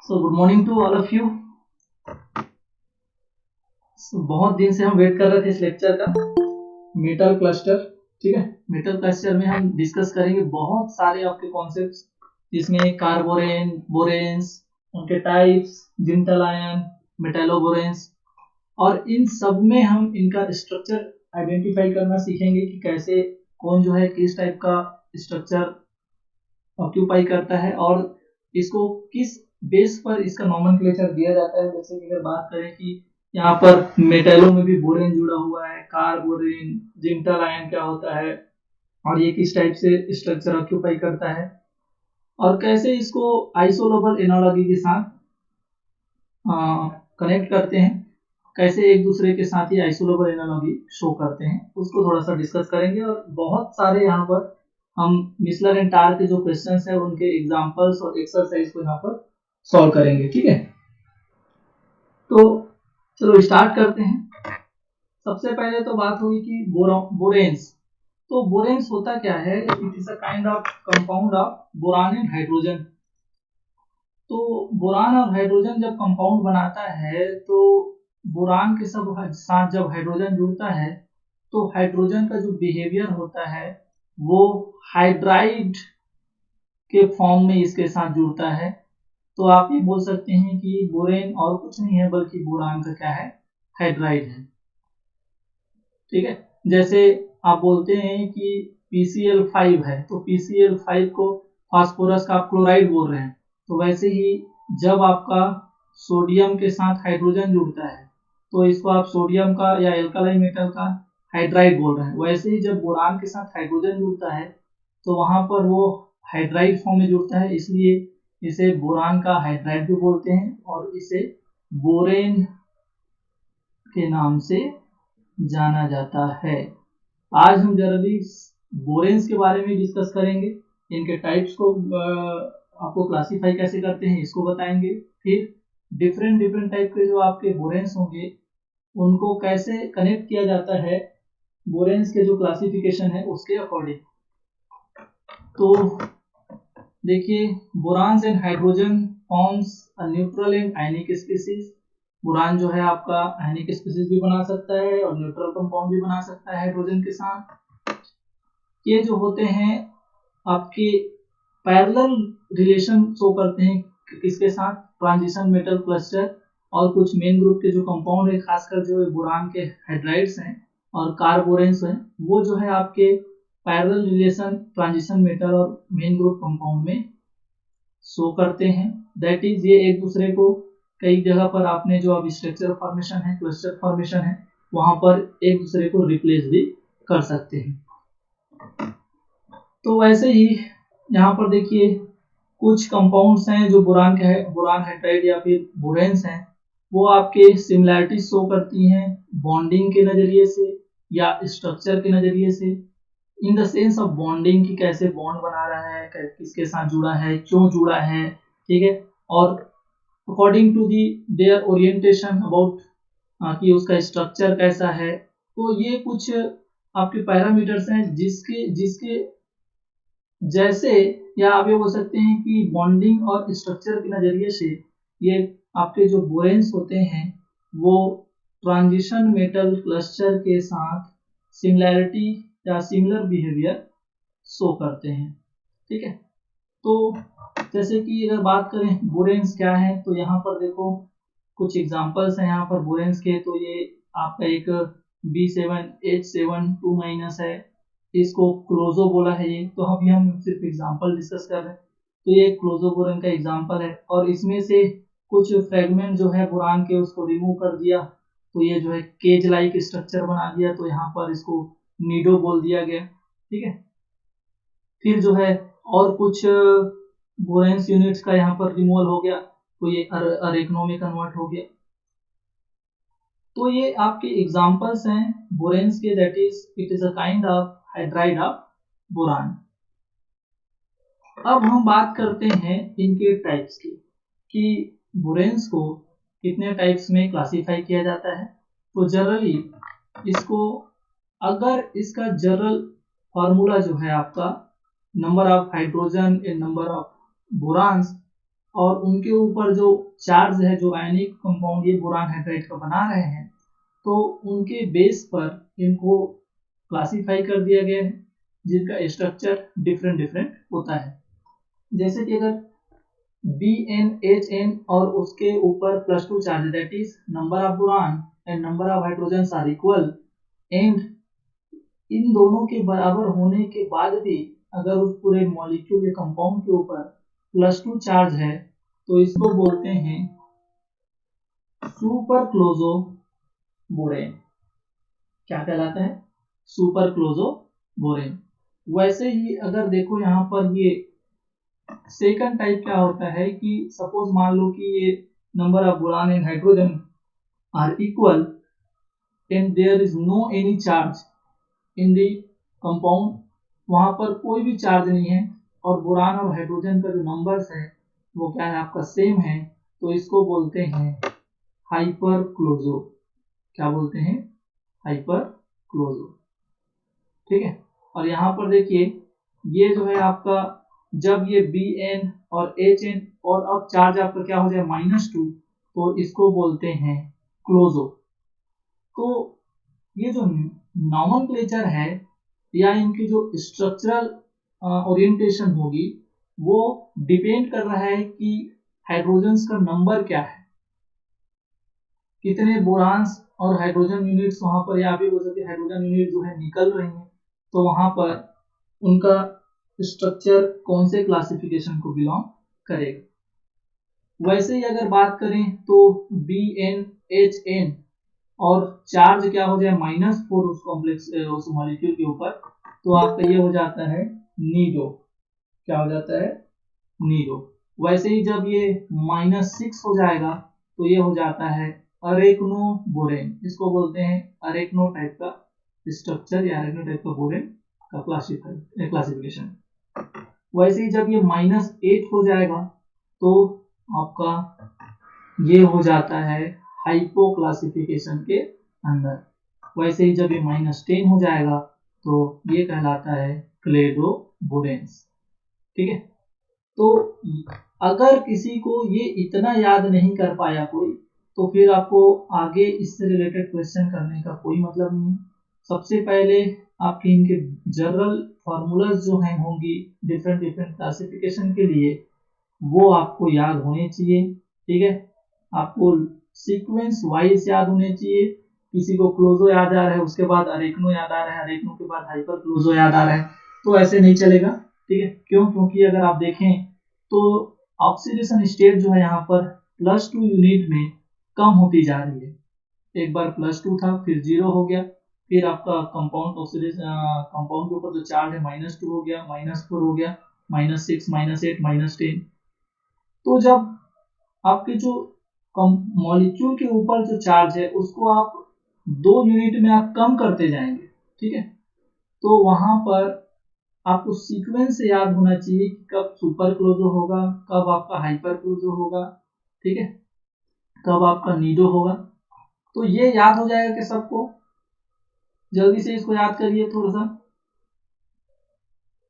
So good morning to all of you. बहुत दिन से हम वेट कर रहे थे इस लेक्चर का, मेटल क्लस्टर। ठीक है, मेटल क्लस्टर में हम डिस्कस करेंगे बहुत सारे आपके कॉन्सेप्ट्स, जिसमें कार्बोरेन, बोरेन्स, उनके टाइप्स, जिंटल आयन, मेटालोबोरेन्स, और इन सब में हम इनका स्ट्रक्चर आइडेंटिफाई करना सीखेंगे कि कैसे कौन जो है किस टाइप का स्ट्रक्चर ऑक्यूपाई करता है और इसको किस बेस पर इसका नॉमेनक्लेचर दिया जाता है। जैसे कि अगर बात करें कि यहाँ पर मेटलों में भी बोरेन जुड़ा हुआ है, कार्बोरेन, जिंटल आयन क्या होता है और ये किस टाइप से स्ट्रक्चर ऑक्यूपाई करता है और कैसे इसको आइसोलोबल एनालॉजी के साथ कनेक्ट करते हैं, कैसे एक दूसरे के साथ ही आइसोलोबल एनालॉजी शो करते हैं, उसको थोड़ा सा डिस्कस करेंगे। और बहुत सारे यहाँ पर हम मिसलर एंड टार के जो क्वेश्चंस है उनके एग्जांपल्स और एक्सरसाइज को यहाँ पर सॉल्व करेंगे। ठीक है, तो चलो स्टार्ट करते हैं। सबसे पहले तो बात होगी कि बोरेन्स। तो बोरेन्स होता क्या है? It is a kind of compound of boron and hydrogen. तो बोरान और हाइड्रोजन जब कंपाउंड बनाता है तो बोरान के साथ जब हाइड्रोजन जुड़ता है तो हाइड्रोजन का जो बिहेवियर होता है वो हाइड्राइड के फॉर्म में इसके साथ जुड़ता है। तो आप ये बोल सकते हैं कि बोरेन और कुछ नहीं है बल्कि बोरान का क्या है? हाइड्राइड है। ठीक है, जैसे आप बोलते हैं कि PCl5 है तो PCl5 को फास्फोरस का आप क्लोराइड बोल रहे हैं, तो वैसे ही जब आपका सोडियम के साथ हाइड्रोजन जुड़ता है तो इसको आप सोडियम का या एल्कालाइन मेटल का हाइड्राइड बोल रहे हैं। वैसे ही जब बोरान के साथ हाइड्रोजन जुड़ता है तो वहां पर वो हाइड्राइड फॉर्म में जुड़ता है, इसलिए इसे बोरान का हाइड्राइड भी बोलते हैं और इसे बोरेन के नाम से जाना जाता है। आज हम जनरली बोरेन्स के बारे में डिस्कस करेंगे, इनके टाइप्स को आपको क्लासिफाई कैसे करते हैं इसको बताएंगे, फिर डिफरेंट डिफरेंट टाइप के जो आपके बोरेन्स होंगे उनको कैसे कनेक्ट किया जाता है बोरेन्स के जो क्लासिफिकेशन है उसके अकॉर्डिंग। तो देखिए, boranes and hydrogen forms a neutral and ionic species. Borane जो है आपका आयनिक स्पीसीज भी बना सकता है और न्यूट्रल कंपाउंड भी बना सकता है हाइड्रोजन के साथ। ये जो होते हैं आपके पैरेलल रिलेशन शो करते हैं किसके साथ? ट्रांजिशन मेटल क्लस्टर और कुछ मेन ग्रुप के जो कंपाउंड है, खासकर जो बोरान के हाइड्राइड्स हैं और कार्बोरेन्स हैं, वो जो है आपके पैरेलल रिलेशन ट्रांजिशन मेटल और मेन ग्रुप कंपाउंड में शो करते हैं। दैट इज ये एक दूसरे को कई जगह पर आपने जो अब स्ट्रक्चर फॉर्मेशन है, क्लस्टर फॉर्मेशन है, वहां पर एक दूसरे को रिप्लेस भी कर सकते हैं। तो वैसे ही यहाँ पर देखिए कुछ कंपाउंड्स हैं जो बोरान के है, बोरान हाइड्राइड या फिर बोरेन्स हैं, वो आपके सिमिलैरिटी शो करती हैं बॉन्डिंग के नजरिए से या स्ट्रक्चर के नजरिए से। In the sense of bonding की कैसे बॉन्ड बना रहा है, किसके साथ जुड़ा है, क्यों जुड़ा है, ठीक है, और according to the their orientation about कि उसका स्ट्रक्चर कैसा है। तो ये कुछ आपके पैरामीटर्स हैं जिसके जिसके जैसे, या आप ये बोल सकते हैं कि बॉन्डिंग और स्ट्रक्चर के नजरिए से ये आपके जो बोरेन्स होते हैं वो ट्रांजिशन मेटल क्लस्टर के साथ सिमिलैरिटी या सिमिलर बिहेवियर शो करते हैं। ठीक है, तो जैसे कि अगर बात करें बोरेन्स क्या है, तो यहाँ पर देखो कुछ एग्जांपल्स हैं यहाँ पर बोरेन्स के। तो ये आपका एक B7H7 2- है, इसको क्लोजो बोला है ये, तो अभी हम सिर्फ एग्जांपल डिस्कस कर रहे हैं। तो ये क्लोजो बोरेन का एग्जांपल है और इसमें से कुछ फ्रेगमेंट जो है बोरान के उसको रिमूव कर दिया तो ये जो है केज लाइक स्ट्रक्चर बना दिया, तो यहाँ पर इसको नीडो बोल दिया गया। ठीक है, फिर जो है और कुछ बोरेन्स यूनिट्स का यहाँ पर रिमूवल हो गया तो ये अरेक्नो में कन्वर्ट हो गया। तो ये आपके एग्जांपल्स हैं बोरेन्स के, that is it is a kind of hydride of boron. अब हम बात करते हैं इनके टाइप्स की कि बोरेन्स को कितने टाइप्स में क्लासिफाई किया जाता है। तो जनरली इसको, अगर इसका जनरल फार्मूला जो है आपका number of hydrogen in number of boranes, और उनके ऊपर जो चार्ज है, जो आयनिक कंपाउंड ये बोरान हाइड्राइड का बना रहे हैं, तो उनके बेस पर इनको क्लासिफाई कर दिया गया है, जिनका स्ट्रक्चर डिफरेंट डिफरेंट होता है। जैसे कि अगर BnHn और उसके ऊपर +2 charge, that is number of boron and number of hydrogens are equal, and इन दोनों के बराबर होने के बाद भी अगर उस पूरे मॉलिक्यूल या कंपाउंड के ऊपर +2 चार्ज है, तो इसको बोलते हैं सुपर क्लोजो बोरेन। क्या कहलाता है? Super closo borane. वैसे ही अगर देखो यहाँ पर ये सेकंड टाइप क्या होता है कि सपोज मान लो कि ये number of boron and hydrogen are equal and there is no any charge in the compound, वहां पर कोई भी चार्ज नहीं है और बोरान और हाइड्रोजन का जो नंबर्स है वो क्या है आपका सेम है, तो इसको बोलते हैं हाइपर क्लोजो। क्या बोलते हैं? हाइपर क्लोजो। ठीक है। और यहाँ पर देखिए ये जो है आपका, जब ये Bn और Hn और अब चार्ज आपका क्या हो जाए -2, तो इसको बोलते हैं क्लोजो। तो ये जो नॉमेनक्लेचर है या इनकी जो स्ट्रक्चरल ओरिएंटेशन होगी वो डिपेंड कर रहा है कि हाइड्रोजन्स का नंबर क्या है, कितने बोरान्स और हाइड्रोजन यूनिट्स वहां पर, या भी हो सकती है हाइड्रोजन यूनिट जो है निकल रही हैं, तो वहां पर उनका स्ट्रक्चर कौन से क्लासिफिकेशन को बिलोंग करेगा। वैसे ही अगर बात करें तो BnHn और चार्ज क्या हो जाए -4 उस कॉम्प्लेक्स उस मॉलिक्यूल के ऊपर, तो आपका ये हो जाता है नीडो। क्या हो जाता है? नीडो। वैसे ही जब ये -6 हो जाएगा तो ये हो जाता है अरेक्नो बोरेन। इसको बोलते हैं अरेक्नो टाइप का स्ट्रक्चर या अरेक्नो टाइप का बोरेन का क्लासिफिकेशन। वैसे ही जब ये -8 हो जाएगा तो आपका ये हो जाता है हाइपो क्लासिफिकेशन के अंदर। वैसे ही जब ये -10 हो जाएगा तो ये कहलाता है क्लेडो बोरेन्स। ठीक है। तो अगर किसी को ये इतना याद नहीं कर पाया कोई, तो फिर आपको आगे इससे रिलेटेड क्वेश्चन करने का कोई मतलब नहीं है। सबसे पहले आपके इनके जनरल फार्मूलाज जो हैं होंगी डिफरेंट डिफरेंट क्लासिफिकेशन के लिए, वो आपको याद होने चाहिए। ठीक है। आपको सीक्वेंस वाइज याद होने चाहिए। किसी को क्लोजो याद आ रहा है, उसके बाद अरेक्नो याद आ रहा है, अरेक्नो के बाद हाइपर क्लोजो याद आ रहा है, तो ऐसे नहीं चलेगा। ठीक है। क्यों? क्योंकि अगर आप देखें तो ऑक्सीडेशन स्टेट जो है यहाँ पर +2 यूनिट में कम होती जा रही है। एक बार +2 था, फिर 0 हो गया, फिर आपका कंपाउंड ऑक्सीडेशन कंपाउंड के ऊपर जो चार्ज है -2 हो गया, -4 हो गया, -6, -8, -10। तो जब आपके जो मॉलिक्यूल के ऊपर जो चार्ज है उसको आप 2 यूनिट में आप कम करते जाएंगे, ठीक है, तो वहां पर आपको सीक्वेंस से याद होना चाहिए कि कब सुपर क्लोजो होगा, कब आपका हाइपर क्लोजो होगा, ठीक है, कब आपका नीडो होगा। तो ये याद हो जाएगा कि सबको? जल्दी से इसको याद करिए थोड़ा सा।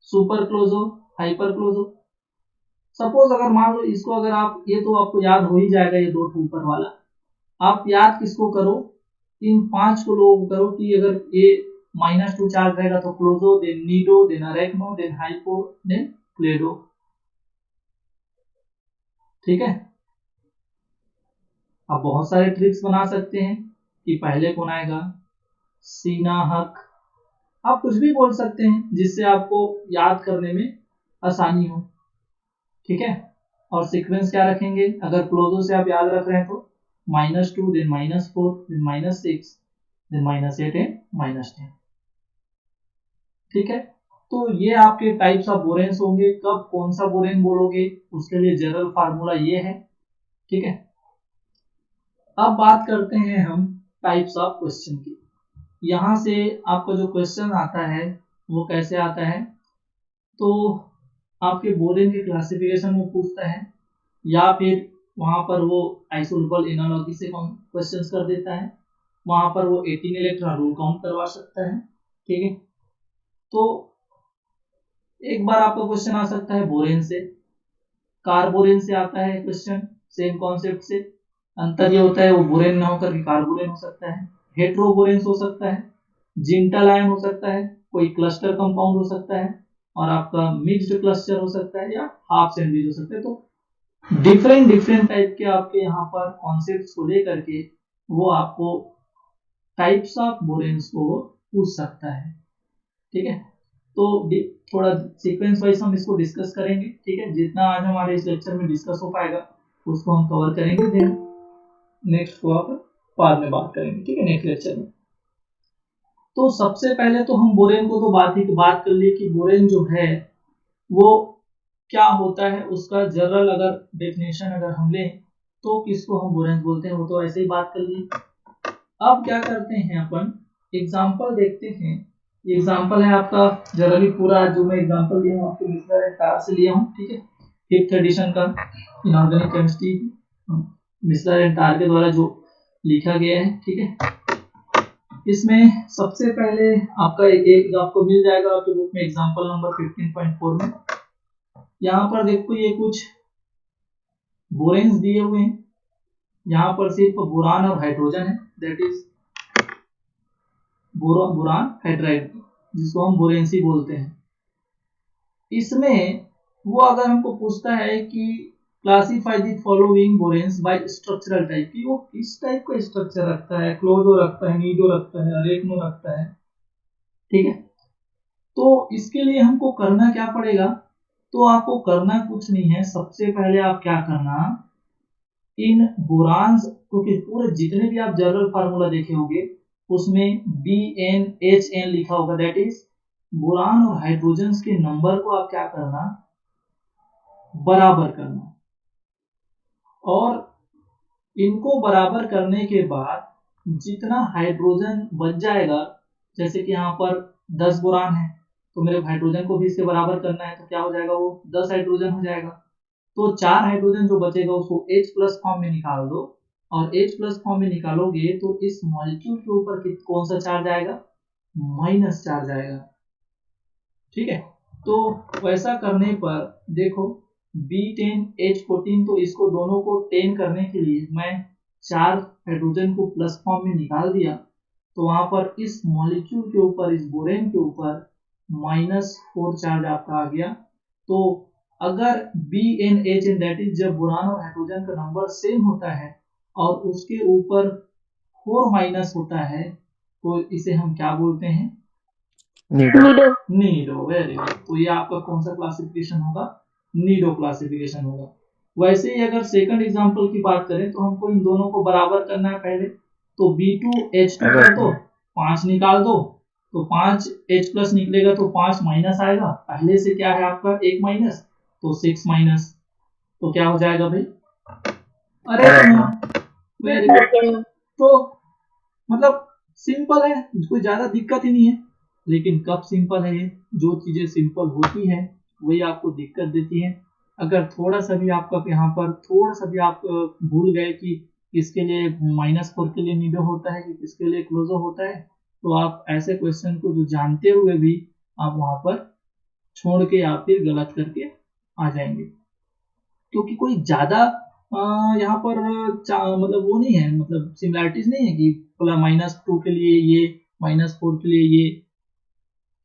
Super closo, hyper closo. Suppose अगर मान लो इसको, अगर आप, ये तो आपको याद हो ही जाएगा ये 2 ऊपर वाला, आप याद किसको करो? इन 5 को लोगों को करो कि अगर ये -2 चार्ज रहेगा तो closo, then nido, then arachno, then hypho, then klado. ठीक है। आप बहुत सारे ट्रिक्स बना सकते हैं कि पहले कौन आएगा, सीना हक, आप कुछ भी बोल सकते हैं जिससे आपको याद करने में आसानी हो। ठीक है। और सीक्वेंस क्या रखेंगे? अगर क्लोजो से आप याद रख रहे हैं तो -2, देन -4, देन -6, देन -8 एंड -10। ठीक है। तो ये आपके टाइप्स ऑफ बोरेन्स होंगे। कब कौन सा बोरेन बोलोगे उसके लिए जनरल फार्मूला ये है। ठीक है। अब बात करते हैं हम टाइप्स ऑफ क्वेश्चन की। यहां से आपका जो क्वेश्चन आता है वो कैसे आता है, तो आपके बोरेन के क्लासिफिकेशन में पूछता है, या फिर वहां पर वो आइसोल्युबल एनालॉजी से क्वेश्चंस कर देता है, वहां पर वो 18 इलेक्ट्रॉन रूल काउंट करवा सकता है। ठीक है। तो एक बार आपका क्वेश्चन आ सकता है बोरेन से, कार्बोरेन से आता है क्वेश्चन, सेम कॉन्सेप्ट से। अंतर ये होता है वो बोरेन ना होकर के कार्बोरेन हो सकता है। हेट्रोबोरेन हो सकता है, जिंटल आयन हो सकता है, कोई क्लस्टर कंपाउंड हो सकता है, और आपका मिक्स्ड क्लस्टर हो सकता है, या हाफ सैंडविच हो सकता है। तो डिफरेंट टाइप के आपके यहाँ पर कॉन्सेप्ट्स को लेकर के वो आपको टाइप्स ऑफ बोरेन्स को पूछ सकता है। ठीक है, तो थोड़ा सीक्वेंस वाइज हम इसको डिस्कस करेंगे। ठीक है, जितना आज हमारे इस लेक्चर में डिस्कस हो पाएगा उसको हम कवर करेंगे, देन नेक्स्ट को आप बाद में बात करेंगे। ठीक है, नेक्स्ट लेक्चर में। तो सबसे पहले तो हम बोरेन को तो बात कर ली कि बोरेन जो है वो क्या होता है, उसका जनरल अगर डेफिनेशन अगर हम लें तो किसको हम बोरेन बोलते हैं वो तो ऐसे ही बात कर ली। अब क्या करते हैं अपन, एग्जांपल देखते हैं। एग्जांपल है आपका जनरली पूरा जो मैं एग्जांपल दिया हूं आपको मिसलर एंड टार से लिया हूं। ठीक है, 5th एडिशन का इनऑर्गेनिक केमिस्ट्री मिसलर एंड टार के द्वारा जो लिखा गया है। ठीक है, इसमें सबसे पहले आपका एक आपको मिल जाएगा आपके बुक में एग्जांपल नंबर 15.4 में। यहाँ पर देखो ये कुछ बोरेन्स दिए हुए हैं। यहाँ पर सिर्फ बोरान और हाइड्रोजन है, दैट इज बोरान हाइड्राइड, जिसको हम बोरेंसी बोलते हैं। इसमें वो अगर हमको पूछता है कि classify the following boranes by structural type, कि वो किस टाइप का स्ट्रक्चर रखता है, क्लोजो रखता है, नीडो रखता है, अरेक्नो रखता है। ठीक है, तो इसके लिए हमको करना क्या पड़ेगा, तो आपको करना कुछ नहीं है। सबसे पहले आप क्या करना, इन बोरान्स, क्योंकि पूरे जितने भी आप जनरल फार्मूला देखे होंगे उसमें BnHn लिखा होगा, दैट इज बोरान और हाइड्रोजन के नंबर को आप क्या करना, बराबर करना। और इनको बराबर करने के बाद जितना हाइड्रोजन बच जाएगा, जैसे कि यहाँ पर 10 बोरान है तो मेरे हाइड्रोजन को भी इससे बराबर करना है, तो क्या हो जाएगा, वो 10 हाइड्रोजन हो जाएगा। तो 4 हाइड्रोजन जो बचेगा उसको H+ फॉर्म में निकाल दो, और H+ फॉर्म में निकालोगे तो इस मॉलिक्यूल के ऊपर कौन सा चार्ज आएगा, माइनस चार्ज आएगा। ठीक है, तो वैसा करने पर देखो B10H14, तो इसको दोनों को 10 करने के लिए मैं 4 हाइड्रोजन को प्लस फॉर्म में निकाल दिया, तो वहां पर इस मॉलिक्यूल के ऊपर, इस बोरेन के ऊपर -4 चार्ज आपका आ गया। तो अगर BnHn दैट इज जब बोरान और हाइड्रोजन का नंबर सेम होता है और उसके ऊपर 4 माइनस होता है, तो इसे हम क्या बोलते हैं, नीडो। Very good. तो ये आपका कौन सा क्लासिफिकेशन होगा, नीडो क्लासिफिकेशन होगा। वैसे ही अगर सेकंड एग्जांपल की बात करें तो हमको इन दोनों को बराबर करना है पहले, तो B2H2 कर दो, 5 निकाल दो, तो 5H+ निकलेगा तो 5 माइनस आएगा, पहले से क्या है आपका 1 माइनस, तो 6 माइनस, तो क्या हो जाएगा भाई, अरे वेरी गुड। तो मतलब सिंपल है, कोई ज्यादा दिक्कत ही नहीं है। लेकिन कब सिंपल है ये, जो चीजें सिंपल होती है वही आपको दिक्कत देती है। अगर थोड़ा सा भी आपका यहाँ पर थोड़ा सा भी आप भूल गए कि किसके लिए -4 के लिए नीडो होता है कि किसके लिए क्लोजो होता है, तो आप ऐसे क्वेश्चन को जो जानते हुए भी आप वहां पर छोड़ के या फिर गलत करके आ जाएंगे, क्योंकि कोई ज्यादा यहाँ पर मतलब वो नहीं है, मतलब सिमिलैरिटीज नहीं है कि -2 के लिए ये, -4 के लिए ये,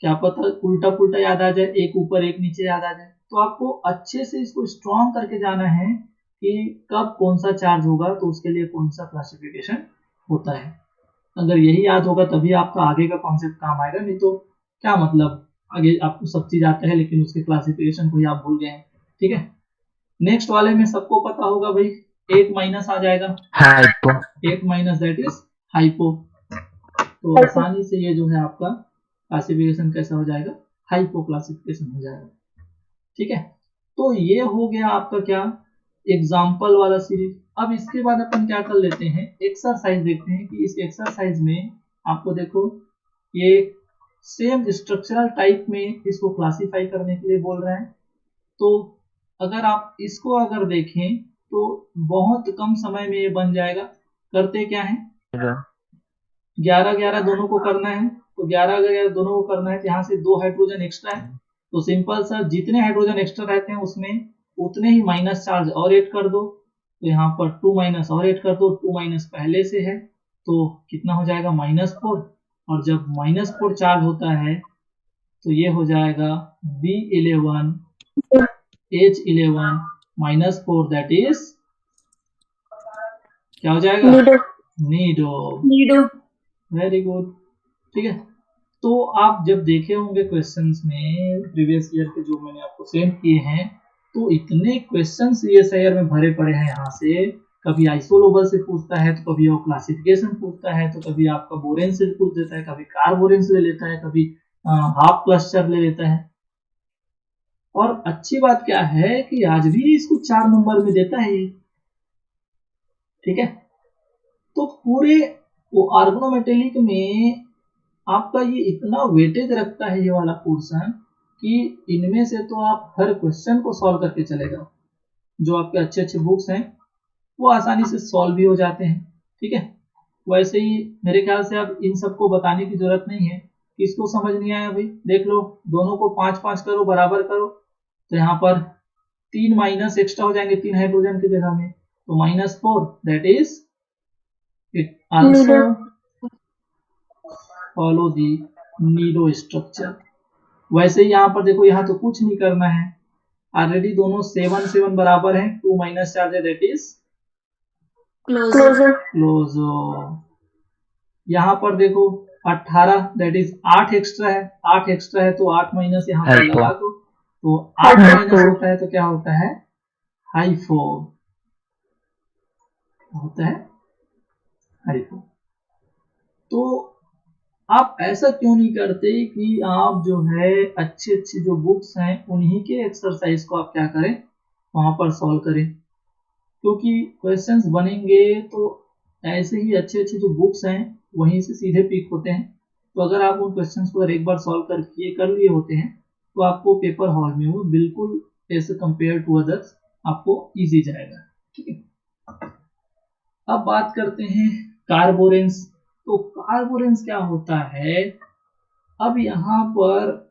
क्या पता उल्टा पुल्टा याद आ जाए, एक ऊपर एक नीचे याद आ जाए। तो आपको अच्छे से इसको स्ट्रॉन्ग करके जाना है कि कब कौन सा चार्ज होगा तो उसके लिए कौन सा क्लासिफिकेशन होता है। अगर यही याद होगा तभी आपका आगे का कॉन्सेप्ट काम आएगा, नहीं तो क्या मतलब, आगे आपको सब चीज आता है लेकिन उसके क्लासिफिकेशन को ही आप भूल गए। ठीक है, नेक्स्ट वाले में सबको पता होगा भाई, 8 माइनस आ जाएगा, hypo, 8 minus that is hypo. तो आसानी से ये जो है आपका क्लासिफिकेशन कैसा हो जाएगा, हाइपो क्लासिफिकेशन हो जाएगा। ठीक है, तो ये हो गया आपका क्या, एग्जाम्पल वाला सीरीज। अब इसके बाद अपन क्या कर लेते हैं, एक्सरसाइज देखते हैं कि इस एक्सरसाइज में आपको देखो ये सेम स्ट्रक्चरल टाइप में इसको क्लासिफाई करने के लिए बोल रहे हैं। तो अगर आप इसको अगर देखें तो बहुत कम समय में ये बन जाएगा। करते क्या है, 11-11 दोनों को करना है, तो 11-11 दोनों को करना है, तो यहाँ से 2 हाइड्रोजन एक्स्ट्रा है, तो सिंपल सा जितने हाइड्रोजन एक्स्ट्रा रहते हैं उसमें उतने ही माइनस चार्ज और ऐड कर दो, तो यहाँ पर 2 माइनस और ऐड कर दो, 2 माइनस पहले से है तो कितना हो जाएगा -4, और जब -4 चार्ज होता है तो ये हो जाएगा B11 H11 -4, दैट इज क्या हो जाएगा? नीडो। Very good. ठीक है, तो आप जब देखे होंगे क्वेश्चंस में प्रीवियस ईयर के जो मैंने आपको सेंड किए हैं, तो इतने क्वेश्चंस CSIR में भरे पड़े हैं। यहाँ से कभी आइसोलोबल से पूछता है, तो कभी वो क्लासिफिकेशन पूछता है, तो कभी आपका बोरेन से पूछ देता है, कभी कार्बोरेन से ले लेता है, कभी हाफ क्लस्टर ले लेता है। और अच्छी बात क्या है कि आज भी इसको 4 नंबर में देता है ये। ठीक है, तो पूरे वो ऑर्गेनोमेटेलिक में आपका ये इतना वेटेज रखता है ये वाला पोर्शन कि इनमें से तो आप हर क्वेश्चन को सॉल्व करके चले जाओ। जो आपके अच्छे अच्छे बुक्स हैं वो आसानी से सॉल्व भी हो जाते हैं। ठीक है, वैसे ही मेरे ख्याल से अब इन सबको बताने की जरूरत नहीं है। किसको समझ नहीं आया भाई, देख लो, दोनों को 5-5 करो, बराबर करो, तो यहाँ पर 3 माइनस एक्स्ट्रा हो जाएंगे 3 हाइड्रोजन की जगह में, तो -4, that is it also follow the Nido structure. वैसे ही यहाँ पर देखो, यहाँ तो कुछ नहीं करना है, ऑलरेडी दोनों 7-7 बराबर हैं, 2 माइनस चार्ज है, दैट इज क्लोजर। यहाँ पर देखो 18, दैट इज 8 एक्स्ट्रा है, 8 एक्स्ट्रा है तो 8 माइनस यहाँ पर लगा दो, तो 8 माइनस होता है तो क्या होता है? हाइफो होता है, हाइफो। तो आप ऐसा क्यों नहीं करते कि आप जो है अच्छे अच्छे जो बुक्स हैं उन्हीं के एक्सरसाइज को आप क्या करें, वहां पर सॉल्व करें, क्योंकि क्वेश्चंस बनेंगे तो ऐसे ही अच्छे अच्छे जो बुक्स हैं वहीं से सीधे पिक होते हैं। तो अगर आप उन क्वेश्चंस को एक बार सॉल्व कर लिए होते हैं तो आपको पेपर हॉल में वो बिल्कुल ऐसे कंपेयर टू अदर्स आपको इजी जाएगा। ठीक है, अब बात करते हैं कार्बोरेंस। तो कार्बोरेंस क्या होता है? अब यहाँ पर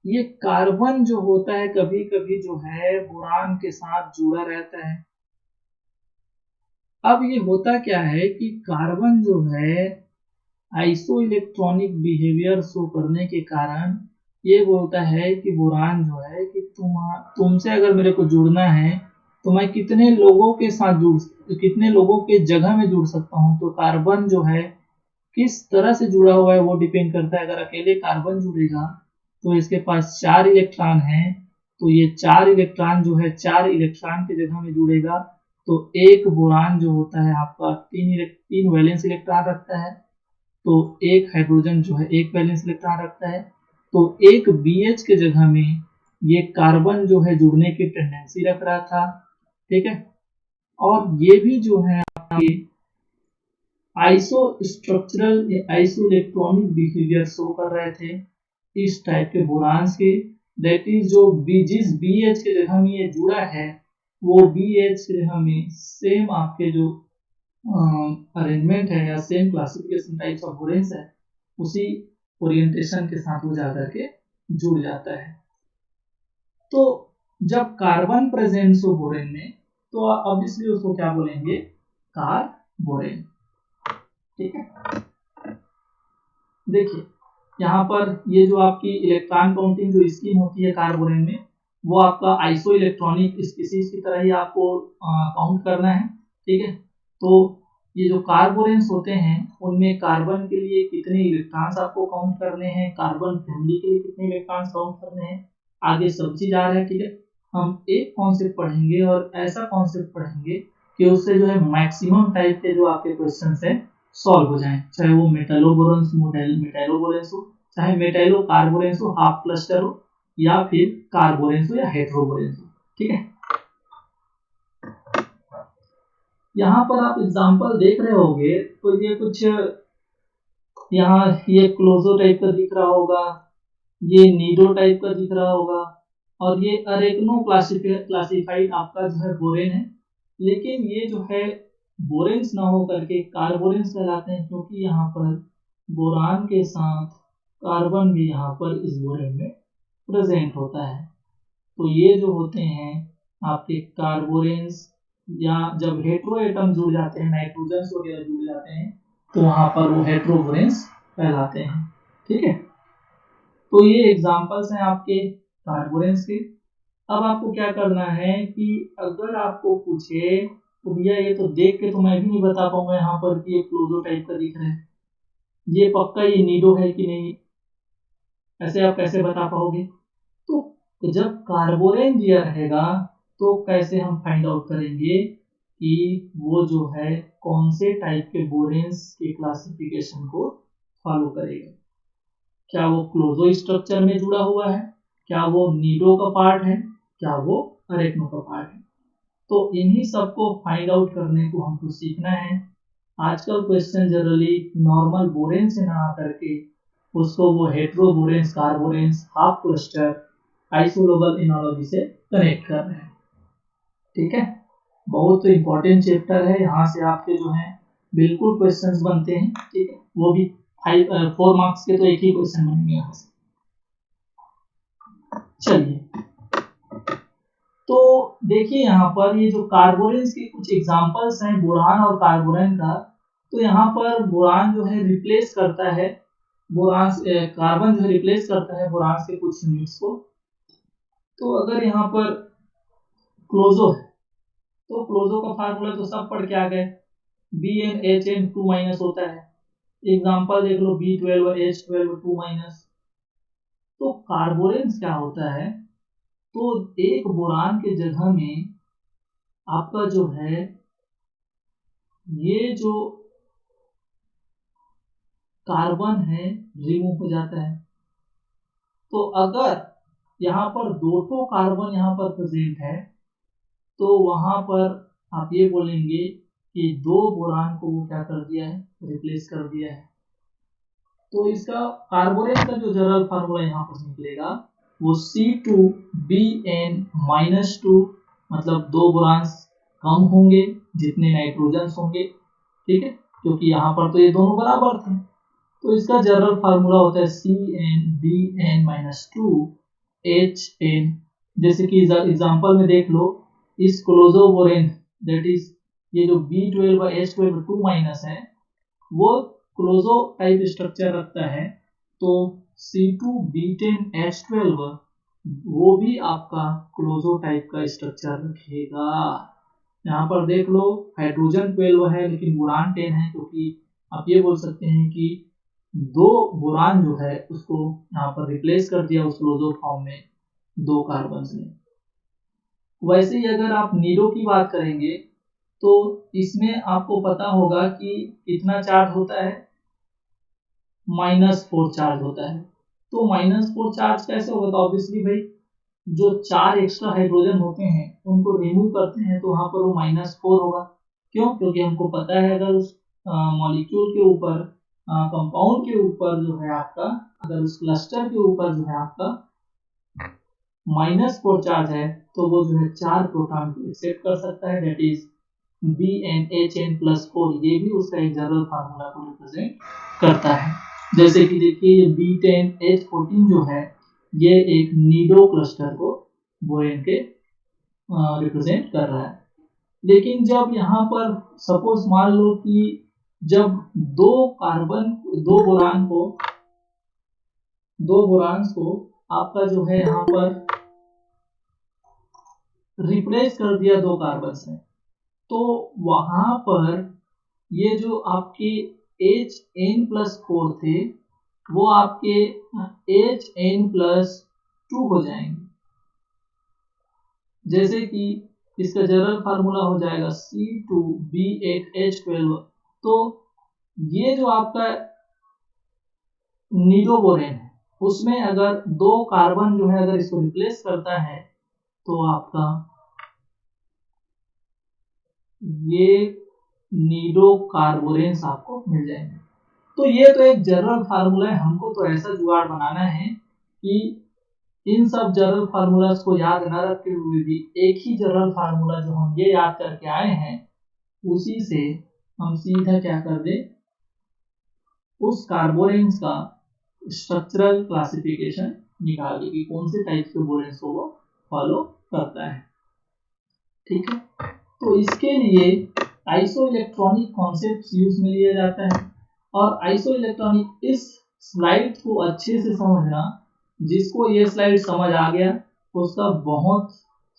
ये कार्बन जो होता है कभी कभी जो है बोरान के साथ जुड़ा रहता है। अब ये होता क्या है कि कार्बन जो है आइसो इलेक्ट्रॉनिक बिहेवियर शो करने के कारण ये बोलता है कि बोरान जो है कि तुमसे अगर मेरे को जुड़ना है तो मैं कितने लोगों के साथ कितने लोगों के जगह में जुड़ सकता हूँ। तो कार्बन जो है किस तरह से जुड़ा हुआ है वो डिपेंड करता है। अगर अकेले कार्बन जुड़ेगा तो इसके पास 4 इलेक्ट्रॉन हैं, तो ये 4 इलेक्ट्रॉन जो है 4 इलेक्ट्रॉन की जगह में जुड़ेगा, तो एक बोरान जो होता है आपका 3 वैलेंस इलेक्ट्रॉन रखता है, तो एक हाइड्रोजन जो है 1 वैलेंस इलेक्ट्रॉन रखता है, तो एक BH के जगह में ये कार्बन जो है जुड़ने की टेंडेंसी रख रहा था। ठीक है, और ये भी जो है आपके iso structural iso electronic behaviour show कर रहे थे इस टाइप के बोरान्स के। दैट इज जो जिस BH के जगह में ये जुड़ा है वो BH के जगह में सेम आपके जो अरेंजमेंट है या सेम क्लासिफिकेशन टाइप्स ऑफ बोरेन्स है उसी ओरिएंटेशन के साथ वो जाकर के जुड़ जाता है। तो जब कार्बन प्रेजेंस हो बोरेन में तो ऑब्वियसली उसको क्या बोलेंगे? कार्बोरेन। ठीक है, देखिए यहाँ पर ये जो आपकी इलेक्ट्रॉन काउंटिंग जो स्कीम होती है कार्बोरेन में, वो आपका आइसो इलेक्ट्रॉनिक स्पीशीज की तरह ही आपको काउंट करना है। ठीक है, तो ये जो कार्बोरेन्स होते हैं उनमें कार्बन के लिए कितने इलेक्ट्रॉन्स आपको काउंट करने हैं, कार्बन फैमिली के लिए कितने इलेक्ट्रॉन्स काउंट करने हैं, आगे सब चीज आ रहा है। ठीक है, हम एक कॉन्सेप्ट पढ़ेंगे और ऐसा कॉन्सेप्ट पढ़ेंगे कि उससे जो है मैक्सिमम टाइप के जो आपके क्वेश्चंस हैं सॉल्व हो जाएं, चाहे वो मेटालोबोरेंस मेटालोबोरेंस हो, चाहे मेटालो कार्बोरेंस हो, हाफ क्लस्टर हो, या फिर कार्बोरेंस हो या हेट्रोबोरेंस हो। ठीक है, यहाँ पर आप एग्जांपल देख रहे होंगे तो ये कुछ यहाँ ये क्लोजो टाइप का दिख रहा होगा, ये नीडो टाइप का दिख रहा होगा, और ये अरेक्नो क्लासिफाइड आपका जो है बोरेन है। लेकिन ये जो है बोरेन्स ना हो करके कार्बोरेन्स कहलाते हैं, क्योंकि यहाँ पर बोरान के साथ कार्बन भी यहाँ पर इस बोरेन में प्रेजेंट होता है। तो ये जो होते हैं आपके कार्बोरेंस, या जब हेट्रो एटम जुड़ जाते हैं, नाइट्रोजन वगैरह जुड़ जाते हैं, तो वहां पर वो हेट्रोबोरेंस कहलाते हैं। ठीक है, तो ये एग्जांपल्स हैं आपके कार्बोरेंस के। अब आपको क्या करना है कि अगर आपको पूछे तो भैया ये तो देख के तो मैं भी नहीं बता पाऊंगा यहाँ पर कि ये क्लोजो टाइप का दिख रहा है, ये पक्का ये नीडो है कि नहीं, ऐसे आप कैसे बता पाओगे? तो जब कार्बोरेन दिया रहेगा तो कैसे हम फाइंड आउट करेंगे कि वो जो है कौन से टाइप के बोरेन्स के क्लासिफिकेशन को फॉलो करेगा? क्या वो क्लोजो स्ट्रक्चर में जुड़ा हुआ है, क्या वो नीडो का पार्ट है, क्या वो अरेक्नो का पार्ट है? तो इन्हीं सबको फाइंड आउट करने को हमको सीखना है। आजकल क्वेश्चन जनरली नॉर्मल बोरेन से ना करके उसको वो hetero boranes, carboranes, half cluster, isolobal analogy से कनेक्ट कर रहे हैं। ठीक है, बहुत इंपॉर्टेंट चैप्टर है, यहाँ से आपके जो है बिल्कुल क्वेश्चंस बनते हैं। ठीक है, वो भी 4 मार्क्स के, तो एक ही क्वेश्चन बनेंगे यहाँ से। चलिए, तो देखिए यहाँ पर ये जो कार्बोरेंस के कुछ एग्जांपल्स हैं बोरान और कार्बोरेन का, तो यहाँ पर बोरान जो है रिप्लेस करता है बोरान, कार्बन जो है रिप्लेस करता है बोरान के कुछ यूनिट्स को। तो अगर यहाँ पर क्लोजो है तो क्लोजो का फार्मूला तो सब पढ़ के आ गए, BnHn2- होता है। एग्जांपल देख लो, B12H12 2-। तो कार्बोरेंस क्या होता है, तो एक बोरान के जगह में आपका जो है ये जो कार्बन है रिमूव हो जाता है। तो अगर यहाँ पर 2 कार्बन यहाँ पर प्रेजेंट है तो वहां पर आप ये बोलेंगे कि 2 बोरान को वो क्या कर दिया है, रिप्लेस कर दिया है। तो इसका कार्बोरेट का जो जनरल फार्मूला यहाँ पर निकलेगा वो C2Bn-2, मतलब 2 बोरान्स कम होंगे जितने नाइट्रोजन होंगे। ठीक है, क्योंकि यहाँ पर तो ये दोनों बराबर थे, तो इसका जनरल फार्मूला होता है CnBn-2HN। जैसे कि एग्जांपल में देख लो, इस क्लोजोबोरेन दैट इज ये जो B12H12 है वो क्लोजो टाइप स्ट्रक्चर रखता है, तो C2B10H12 वो भी आपका क्लोजो टाइप का स्ट्रक्चर रखेगा। यहाँ पर देख लो हाइड्रोजन 12 है लेकिन बोरान 10 है, क्योंकि आप ये बोल सकते हैं कि 2 बोरान जो है उसको यहाँ पर रिप्लेस कर दिया उस क्लोजो फॉर्म में 2 कार्बन ने। वैसे ही अगर आप नीडो की बात करेंगे तो इसमें आपको पता होगा कि कितना चार्ज होता है, -4 चार्ज होता है। तो -4 चार्ज कैसे होगा, तो ऑब्वियसली भाई जो 4 एक्स्ट्रा हाइड्रोजन होते हैं उनको रिमूव करते हैं तो वहां पर वो -4 होगा। क्यों? क्योंकि हमको पता है अगर उस मॉलिक्यूल के ऊपर, कंपाउंड के ऊपर जो है आपका, अगर उस क्लस्टर के ऊपर जो है आपका -4 चार्ज है तो वो जो है 4 प्रोटॉन को एक्सेप्ट कर सकता है, दैट इज BnHn+4। ये भी उसका एक जनरल फार्मूला को रिप्रेजेंट करता है। जैसे कि देखिए ये B10H14 जो है ये एक नीडो क्लस्टर को बोरेन के रिप्रेजेंट कर रहा है। लेकिन जब यहाँ पर सपोज मान लो कि जब 2 बोरान्स को आपका जो है यहाँ पर रिप्लेस कर दिया 2 कार्बन से, तो वहां पर ये जो आपके Hn+4 थे वो आपके Hn+2 हो जाएंगे। जैसे कि इसका जनरल फार्मूला हो जाएगा C2B8H12। तो ये जो आपका नीडोबोरेन है उसमें अगर 2 कार्बन जो है अगर इसको रिप्लेस करता है तो आपका ये नीडो कार्बोरेन्स आपको मिल जाएंगे। तो ये तो एक जनरल फार्मूला है, हमको तो ऐसा जुगाड़ बनाना है कि इन सब जनरल फार्मूलाज को याद न रखते हुए भी एक ही जनरल फार्मूला जो हम ये याद करके आए हैं उसी से हम सीधा क्या कर दे, उस कार्बोरेन्स का स्ट्रक्चरल क्लासिफिकेशन निकाल दे कि कौन से टाइप के बोरेन्स को वो फॉलो करता है। ठीक है, तो इसके लिए आइसो इलेक्ट्रॉनिक कॉन्सेप्ट यूज में लिया जाता है। और आइसो इलेक्ट्रॉनिक, इस स्लाइड को अच्छे से समझना, जिसको ये स्लाइड समझ आ गया उसका बहुत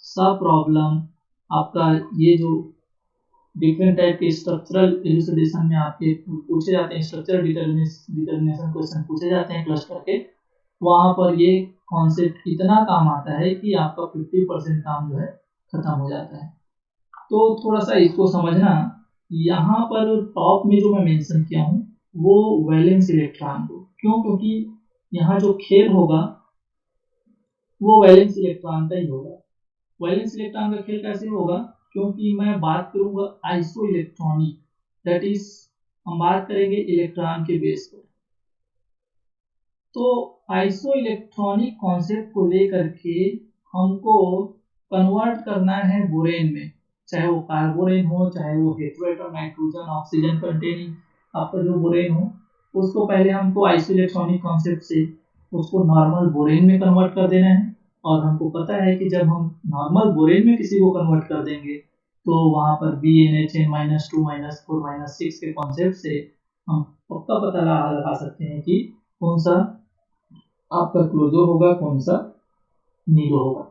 सा प्रॉब्लम आपका ये जो डिफरेंट टाइप के स्ट्रक्चरल इलुसिडेशन में आपके पूछे जाते हैं, स्ट्रक्चरल डिटर्मिनेशन क्वेश्चन पूछे जाते हैं क्लस्टर के, वहां पर ये कॉन्सेप्ट इतना काम आता है कि आपका 50% काम जो है खत्म हो जाता है। तो थोड़ा सा इसको समझना, यहाँ पर टॉप में जो मैं मेंशन किया हूँ वो वैलेंस इलेक्ट्रॉन को, क्यों? क्योंकि यहाँ जो खेल होगा वो वैलेंस इलेक्ट्रॉन का ही होगा। वैलेंस इलेक्ट्रॉन का खेल कैसे होगा? क्योंकि मैं बात करूंगा आइसो इलेक्ट्रॉनिक, दैट इज हम बात करेंगे इलेक्ट्रॉन के बेस पर। तो आइसो इलेक्ट्रॉनिक कॉन्सेप्ट को लेकर के हमको कन्वर्ट करना है बोरेन में, चाहे वो कार्बोरेन हो, चाहे वो हेटेरोएटम नाइट्रोजन ऑक्सीजन कंटेनिंग आपका जो बोरेन हो, उसको पहले हमको आइसो इलेक्ट्रॉनिक कॉन्सेप्ट से उसको नॉर्मल बोरेन में कन्वर्ट कर देना है। और हमको पता है कि जब हम नॉर्मल बोरेन में किसी को कन्वर्ट कर देंगे तो वहां पर BnHn -2 -4 -6 के कॉन्सेप्ट से हम पक्का पता लगा सकते हैं कि कौन सा आपका क्लोजो होगा, कौन सा नीरो होगा।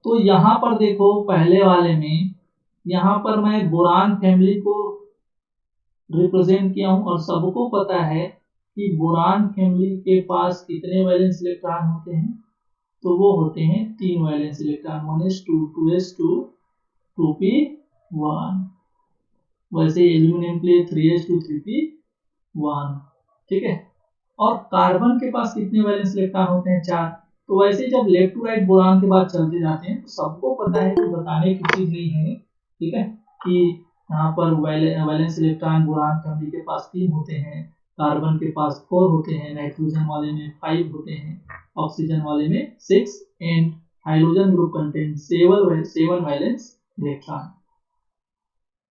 तो यहाँ पर देखो, पहले वाले में यहाँ पर मैं बोरान फैमिली को रिप्रेजेंट किया हूँ और सबको पता है कि बोरान फैमिली के पास कितने वैलेंस इलेक्ट्रॉन होते हैं, तो वो होते हैं 3 valence electron, 1s2 2s2 2p1। वैसे एल्यूमिनियम के लिए 3s2 3p1। ठीक है, और कार्बन के पास कितने वैलेंस इलेक्ट्रॉन होते हैं? 4। तो वैसे जब लेफ्ट टू राइट बोरान के बाद चलते जाते हैं तो सबको पता है कि बताने की चीज नहीं है, ठीक है, कि यहाँ पर वैलेंस इलेक्ट्रॉन बोरान फैमिली के पास 3 होते हैं, कार्बन के पास 4 होते हैं, नाइट्रोजन वाले में 5 होते हैं, ऑक्सीजन वाले में 6 and hydrogen group contain 7 valence electron.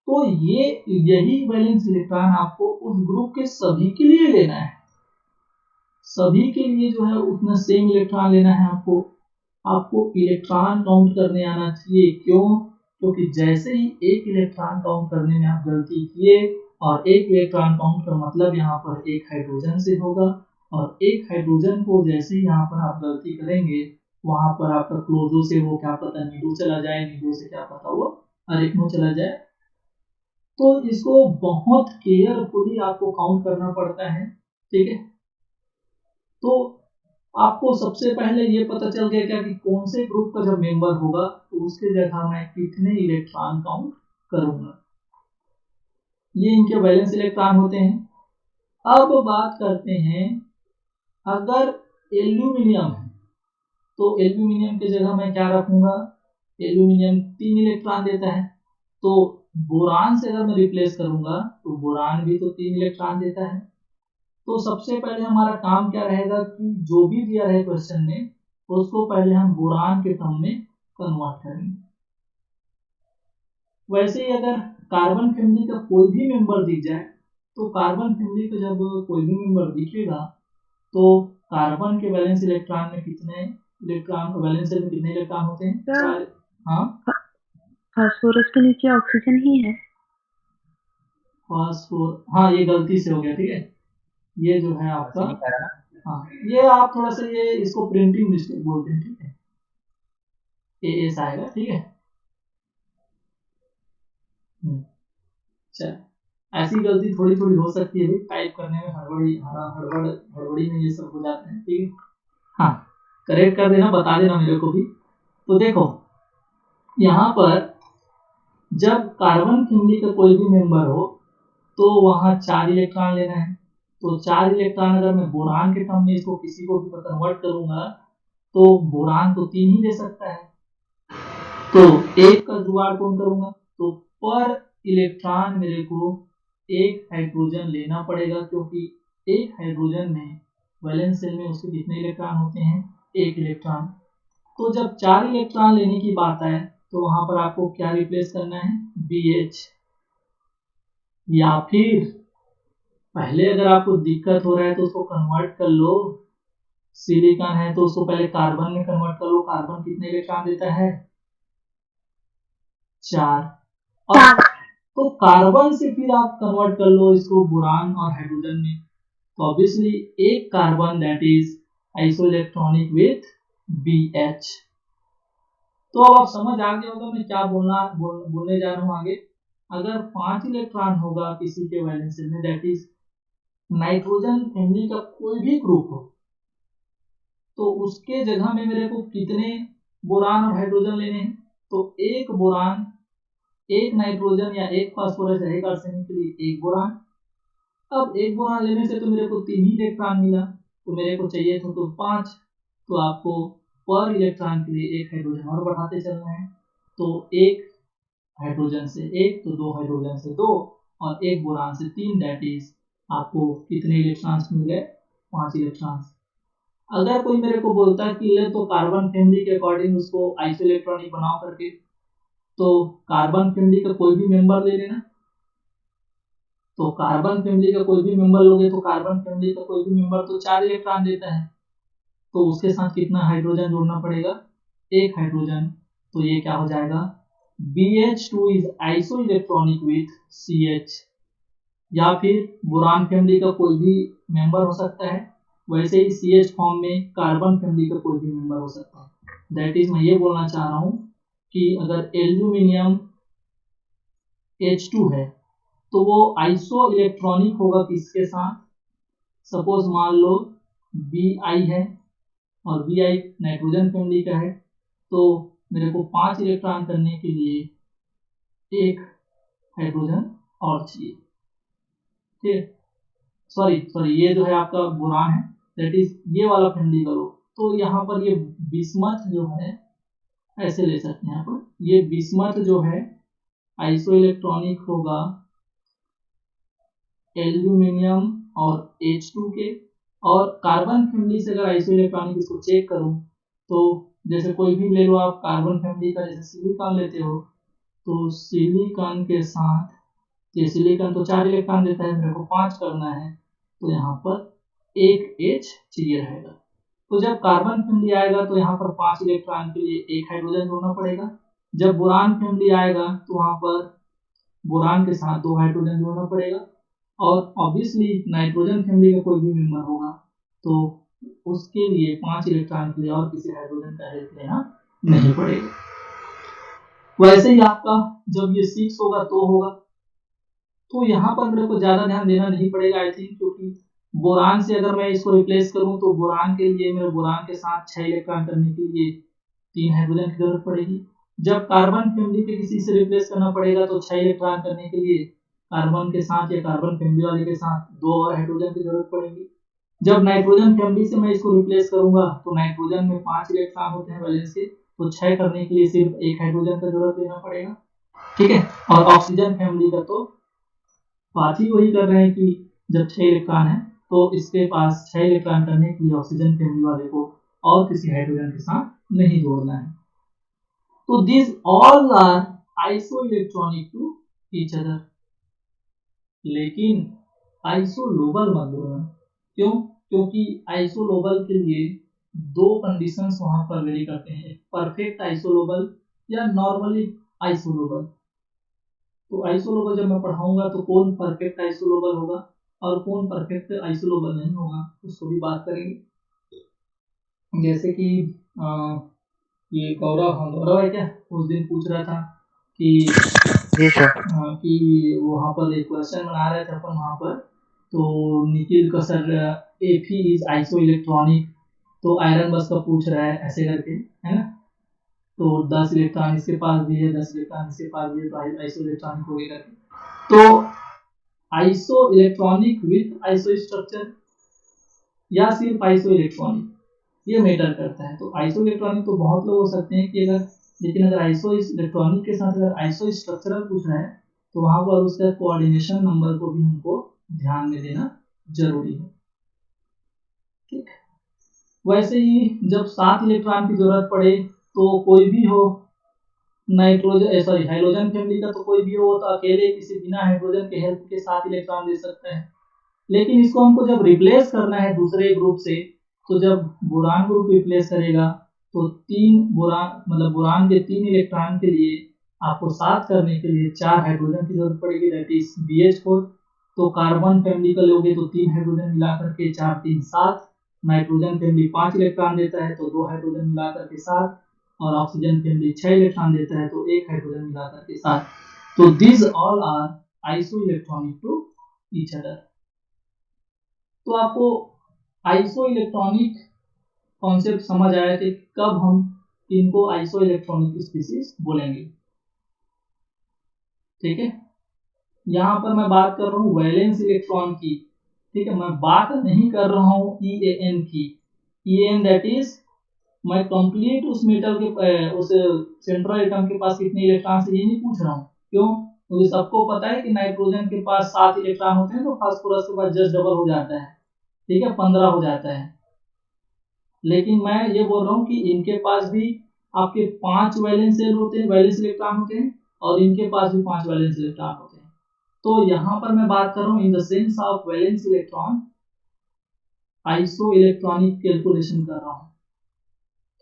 तो यही वैलेंस इलेक्ट्रॉन आपको उस ग्रुप के सभी के लिए लेना है, सभी के लिए जो है उतना सेम इलेक्ट्रॉन लेना है आपको। आपको इलेक्ट्रॉन काउंट करने आना चाहिए, क्यों? क्योंकि जैसे ही एक इलेक्ट्रॉन काउंट करने में आप गलती किए, और एक इलेक्ट्रॉन काउंट का मतलब यहाँ पर एक हाइड्रोजन से होगा, और एक हाइड्रोजन को जैसे ही यहाँ पर आप गलती करेंगे वहां पर आपका क्लोजो से वो क्या पता नीडो चला जाए, नीडो से क्या पता वो अरेक्नो चला जाए। तो इसको बहुत केयरफुली आपको काउंट करना पड़ता है। ठीक है, तो आपको सबसे पहले ये पता चल गया क्या कि कौन से ग्रुप का जब मेंबर होगा तो उसके जगह मैं कितने इलेक्ट्रॉन काउंट करूंगा। ये इनके वैलेंस इलेक्ट्रॉन होते हैं। अब बात करते हैं, अगर एल्यूमिनियम है तो एल्यूमिनियम की जगह मैं क्या रखूंगा? एल्यूमिनियम 3 इलेक्ट्रॉन देता है, तो बोरान से अगर मैं रिप्लेस करूंगा तो बोरान भी तो 3 इलेक्ट्रॉन देता है। तो सबसे पहले हमारा काम क्या रहेगा कि जो भी दिया रहे क्वेश्चन में उसको पहले हम बोरान के टर्म में कन्वर्ट करेंगे। वैसे ही अगर कार्बन फैमिली का कोई भी मेंबर दिख जाए तो कार्बन फैमिली का जब कोई भी मेंबर दिखेगा तो कार्बन के वैलेंस इलेक्ट्रॉन में कितने इलेक्ट्रॉन, वैलेंस में कितने इलेक्ट्रॉन होते हैं? 4। हाँ, फास्फोरस के नीचे ऑक्सीजन ही है। फास्फोर, हाँ ये गलती से हो गया। ठीक है, ये जो है आपका, हाँ ये आप थोड़ा सा ये इसको प्रिंटिंग मिस्टेक बोलते हैं। ठीक है, एएस आएगा। ठीक है, चल, ऐसी गलती थोड़ी थोड़ी हो सकती है भाई, टाइप करने में हड़बड़ी में ये सब हो जाते हैं। ठीक है, हाँ करेक्ट कर देना, बता देना मेरे को भी। तो देखो यहाँ पर जब कार्बन फैमिली का कोई भी मेंबर हो तो वहां 4 इलेक्ट्रॉन लेना है। तो 4 इलेक्ट्रॉन अगर मैं बोरान के टर्म में इसको किसी को भी कन्वर्ट करूंगा तो बोरान तो 3 ही दे सकता है, तो एक का जुगाड़ कौन करूंगा? तो पर इलेक्ट्रॉन मेरे को एक हाइड्रोजन लेना पड़ेगा, क्योंकि एक हाइड्रोजन में वैलेंस शेल में उसके कितने इलेक्ट्रॉन होते हैं? 1 इलेक्ट्रॉन। तो जब 4 इलेक्ट्रॉन लेने की बात आए तो वहां पर आपको क्या रिप्लेस करना है? BH। या फिर पहले अगर आपको दिक्कत हो रहा है तो उसको कन्वर्ट कर लो, सिलिकॉन है तो उसको पहले कार्बन में कन्वर्ट कर लो। कार्बन कितने इलेक्ट्रॉन देता है? 4। और तो कार्बन से फिर आप कन्वर्ट कर लो इसको बोरान और हाइड्रोजन में, तो ऑब्वियसली एक carbon that is isoelectronic with BH। तो अब आप समझ आ गया होगा मैं क्या बोलने जा रहा हूँ आगे। अगर 5 इलेक्ट्रॉन होगा किसी के वैलेंस शेल में, दैट इज नाइट्रोजन फैमिली का कोई भी ग्रुप हो, तो उसके जगह में मेरे को कितने बोरान और हाइड्रोजन लेने हैं? तो एक बोरान, एक नाइट्रोजन या एक फास्फोरस या एक आर्सेनिक के लिए एक बोरान। अब एक बोरान लेने से तो मेरे को 3 ही इलेक्ट्रॉन मिला, तो मेरे को चाहिए था तो 5, तो आपको पर इलेक्ट्रॉन के लिए एक हाइड्रोजन और बढ़ाते चलना है। तो एक हाइड्रोजन से एक, तो 2 हाइड्रोजन से 2, और एक बोरान से 3, दैट इज आपको कितने इलेक्ट्रॉन्स मिल गए? 5 इलेक्ट्रॉन्स। अगर कोई मेरे को बोलता है कि ले तो कार्बन फैमिली के अकॉर्डिंग उसको आइसोइलेक्ट्रॉनिक बनाओ करके, तो कार्बन फैमिली का कोई भी मेंबर ले लेना। तो कार्बन फैमिली का कोई भी मेंबर लोगे तो कार्बन फैमिली का कोई भी मेंबर तो 4 इलेक्ट्रॉन देता है, तो उसके साथ कितना हाइड्रोजन जोड़ना पड़ेगा? एक हाइड्रोजन। तो ये क्या हो जाएगा? BH2 is isoelectronic with CH। या फिर बोरान फैमिली का कोई भी मेंबर हो सकता है, वैसे ही CH फॉर्म में कार्बन फैमिली का कोई भी मेंबर हो सकता है। दैट इज मैं ये बोलना चाह रहा हूँ कि अगर एल्यूमिनियम H2 है तो वो आइसो इलेक्ट्रॉनिक होगा किसके साथ? सपोज मान लो Bi है और Bi नाइट्रोजन फैमिली का है, तो मेरे को 5 इलेक्ट्रॉन करने के लिए एक हाइड्रोजन और चाहिए। ठीक, सॉरी ये जो है आपका बोरान है, दैट इज ये वाला फैमिली का लो। तो यहाँ पर ये बिस्मथ जो है, ऐसे ले सकते हैं यहाँ पर, ये बिस्मथ जो है आइसो इलेक्ट्रॉनिक होगा एल्यूमिनियम और H2 के। और कार्बन फैमिली से अगर आइसो इलेक्ट्रॉनिक इसको चेक करूं, तो जैसे कोई भी ले लो आप कार्बन फैमिली का, जैसे सिलिकॉन लेते हो, तो सिलिकॉन के साथ, ये सिलिकॉन तो 4 इलेक्ट्रॉन देता है, मेरे को 5 करना है, तो यहाँ पर एक H चाहिए रहेगा। तो जब कार्बन फैमिली आएगा तो यहाँ पर 5 इलेक्ट्रॉन के लिए एक हाइड्रोजन जोड़ना पड़ेगा। जब बोरान फैमिली आएगा तो वहां पर बोरान के साथ 2 हाइड्रोजन जोड़ना पड़ेगा। और ऑब्वियसली नाइट्रोजन फैमिली का कोई भी मेंबर होगा तो उसके लिए 5 इलेक्ट्रॉन के लिए और किसी हाइड्रोजन का हेल्प लेना नहीं पड़ेगा। वैसे ही आपका जब ये 6 होगा तो होगा, तो यहाँ पर मेरे को ज्यादा ध्यान देना नहीं पड़ेगा आई थिंक, क्योंकि बोरान से अगर मैं इसको रिप्लेस करूं तो बोरान के लिए मेरे बोरान के साथ 6 इलेक्ट्रॉन करने के लिए 3 हाइड्रोजन की जरूरत पड़ेगी। जब कार्बन फैमिली के किसी से रिप्लेस करना पड़ेगा तो 6 इलेक्ट्रॉन करने के लिए कार्बन के साथ या कार्बन फैमिली वाले के साथ 2 और हाइड्रोजन की जरूरत पड़ेगी। जब नाइट्रोजन फैमिली से मैं इसको रिप्लेस करूंगा तो नाइट्रोजन में 5 इलेक्ट्रॉन होते हैं वैलेंस के, तो 6 करने के लिए सिर्फ एक हाइड्रोजन का जरूरत लेना पड़ेगा। ठीक है, और ऑक्सीजन फैमिली का तो बात ही वही कर रहे हैं कि जब 6 इलेक्ट्रॉन है तो इसके पास 6 इलेक्ट्रॉन करने के लिए ऑक्सीजन फैमिली वाले को और किसी हाइड्रोजन के साथ नहीं जोड़ना है। तो these all are isoelectronic to each other, लेकिन आइसोलोबल मत बोलना। क्यों? क्योंकि आइसोलोबल के लिए 2 कंडीशंस वहां पर वेरी करते हैं, परफेक्ट आइसोलोबल या नॉर्मली आइसोलोबल। तो आइसोलोबल जब मैं पढ़ाऊंगा तो कौन परफेक्ट आइसोलोबल होगा और कौन परफेक्ट आइसोलोबल नहीं होगा उसको भी बात करेंगे। जैसे कि ये गौरव है क्या, उस दिन पूछ रहा था कि जी सर, कि वहाँ पर एक क्वेश्चन बना रहे थे अपन वहाँ पर, तो निखिल का sir Fe is iso electronic, तो आयरन बस का पूछ रहा है ऐसे करके, है ना। तो 10 इलेक्ट्रॉन इसके पास भी है, 10 इलेक्ट्रॉन इसके पास भी है, तो आइसो इलेक्ट्रॉनिक हो गया करके। तो iso electronic with iso structure या सिर्फ आइसो इलेक्ट्रॉनिक, ये मैटर करता है। तो आइसो इलेक्ट्रॉनिक तो बहुत लोग हो सकते हैं कि अगर, लेकिन अगर आइसो इलेक्ट्रॉनिक के साथ अगर आइसो स्ट्रक्चरल पूछ रहा है तो वहां पर उसका कोऑर्डिनेशन नंबर को भी हमको ध्यान में देना जरूरी है। ठीक, वैसे ही जब 7 इलेक्ट्रॉन की जरूरत पड़े तो कोई भी हो, हाइड्रोजन फैमिली का तो कोई भी हो तो अकेले किसी बिना हाइड्रोजन के हेल्प के 7 इलेक्ट्रॉन दे सकता है। लेकिन इसको हमको जब रिप्लेस करना है दूसरे ग्रुप से तो जब बोरान ग्रुप रिप्लेस करेगा तो तीन बोरान मतलब बोरान के 3 इलेक्ट्रॉन के लिए आपको 7 करने के लिए 4 हाइड्रोजन की जरूरत पड़ेगी, दैट इज BH4। तो कार्बन फैमिली का लोगे तो 3 हाइड्रोजन मिला करके 4 3 7, नाइट्रोजन फैमिली 5 इलेक्ट्रॉन देता है तो 2 हाइड्रोजन मिला करके 7, और ऑक्सीजन फैमिली 6 इलेक्ट्रॉन देता है तो 1 हाइड्रोजन मिला करके 7। तो this all are iso electronic to each other. तो आपको आइसो इलेक्ट्रॉनिक कॉन्सेप्ट समझ आया कि कब हम इनको आइसो इलेक्ट्रॉनिक स्पीशीज बोलेंगे। ठीक है, यहाँ पर मैं बात कर रहा हूँ वैलेंस इलेक्ट्रॉन की। ठीक है, मैं बात नहीं कर रहा हूँ EAN की। EAN दैट इज मैं कंप्लीट उस मेटल के उस सेंट्रल एटम के पास कितने इलेक्ट्रॉन से ये नहीं पूछ रहा हूँ। क्यों? क्योंकि सबको पता है कि नाइट्रोजन के पास 7 इलेक्ट्रॉन होते हैं तो फास्फोरस के पास जस्ट डबल हो जाता है। ठीक है, 15 हो जाता है। लेकिन मैं ये बोल रहा हूँ कि इनके पास भी आपके 5 वैलेंस शेल होते हैं, वैलेंस इलेक्ट्रॉन होते हैं, और इनके पास भी 5 वैलेंस इलेक्ट्रॉन होते हैं। तो यहाँ पर मैं बात कर रहा हूँ in the sense of valence electron, iso electronic calculation कर रहा हूँ।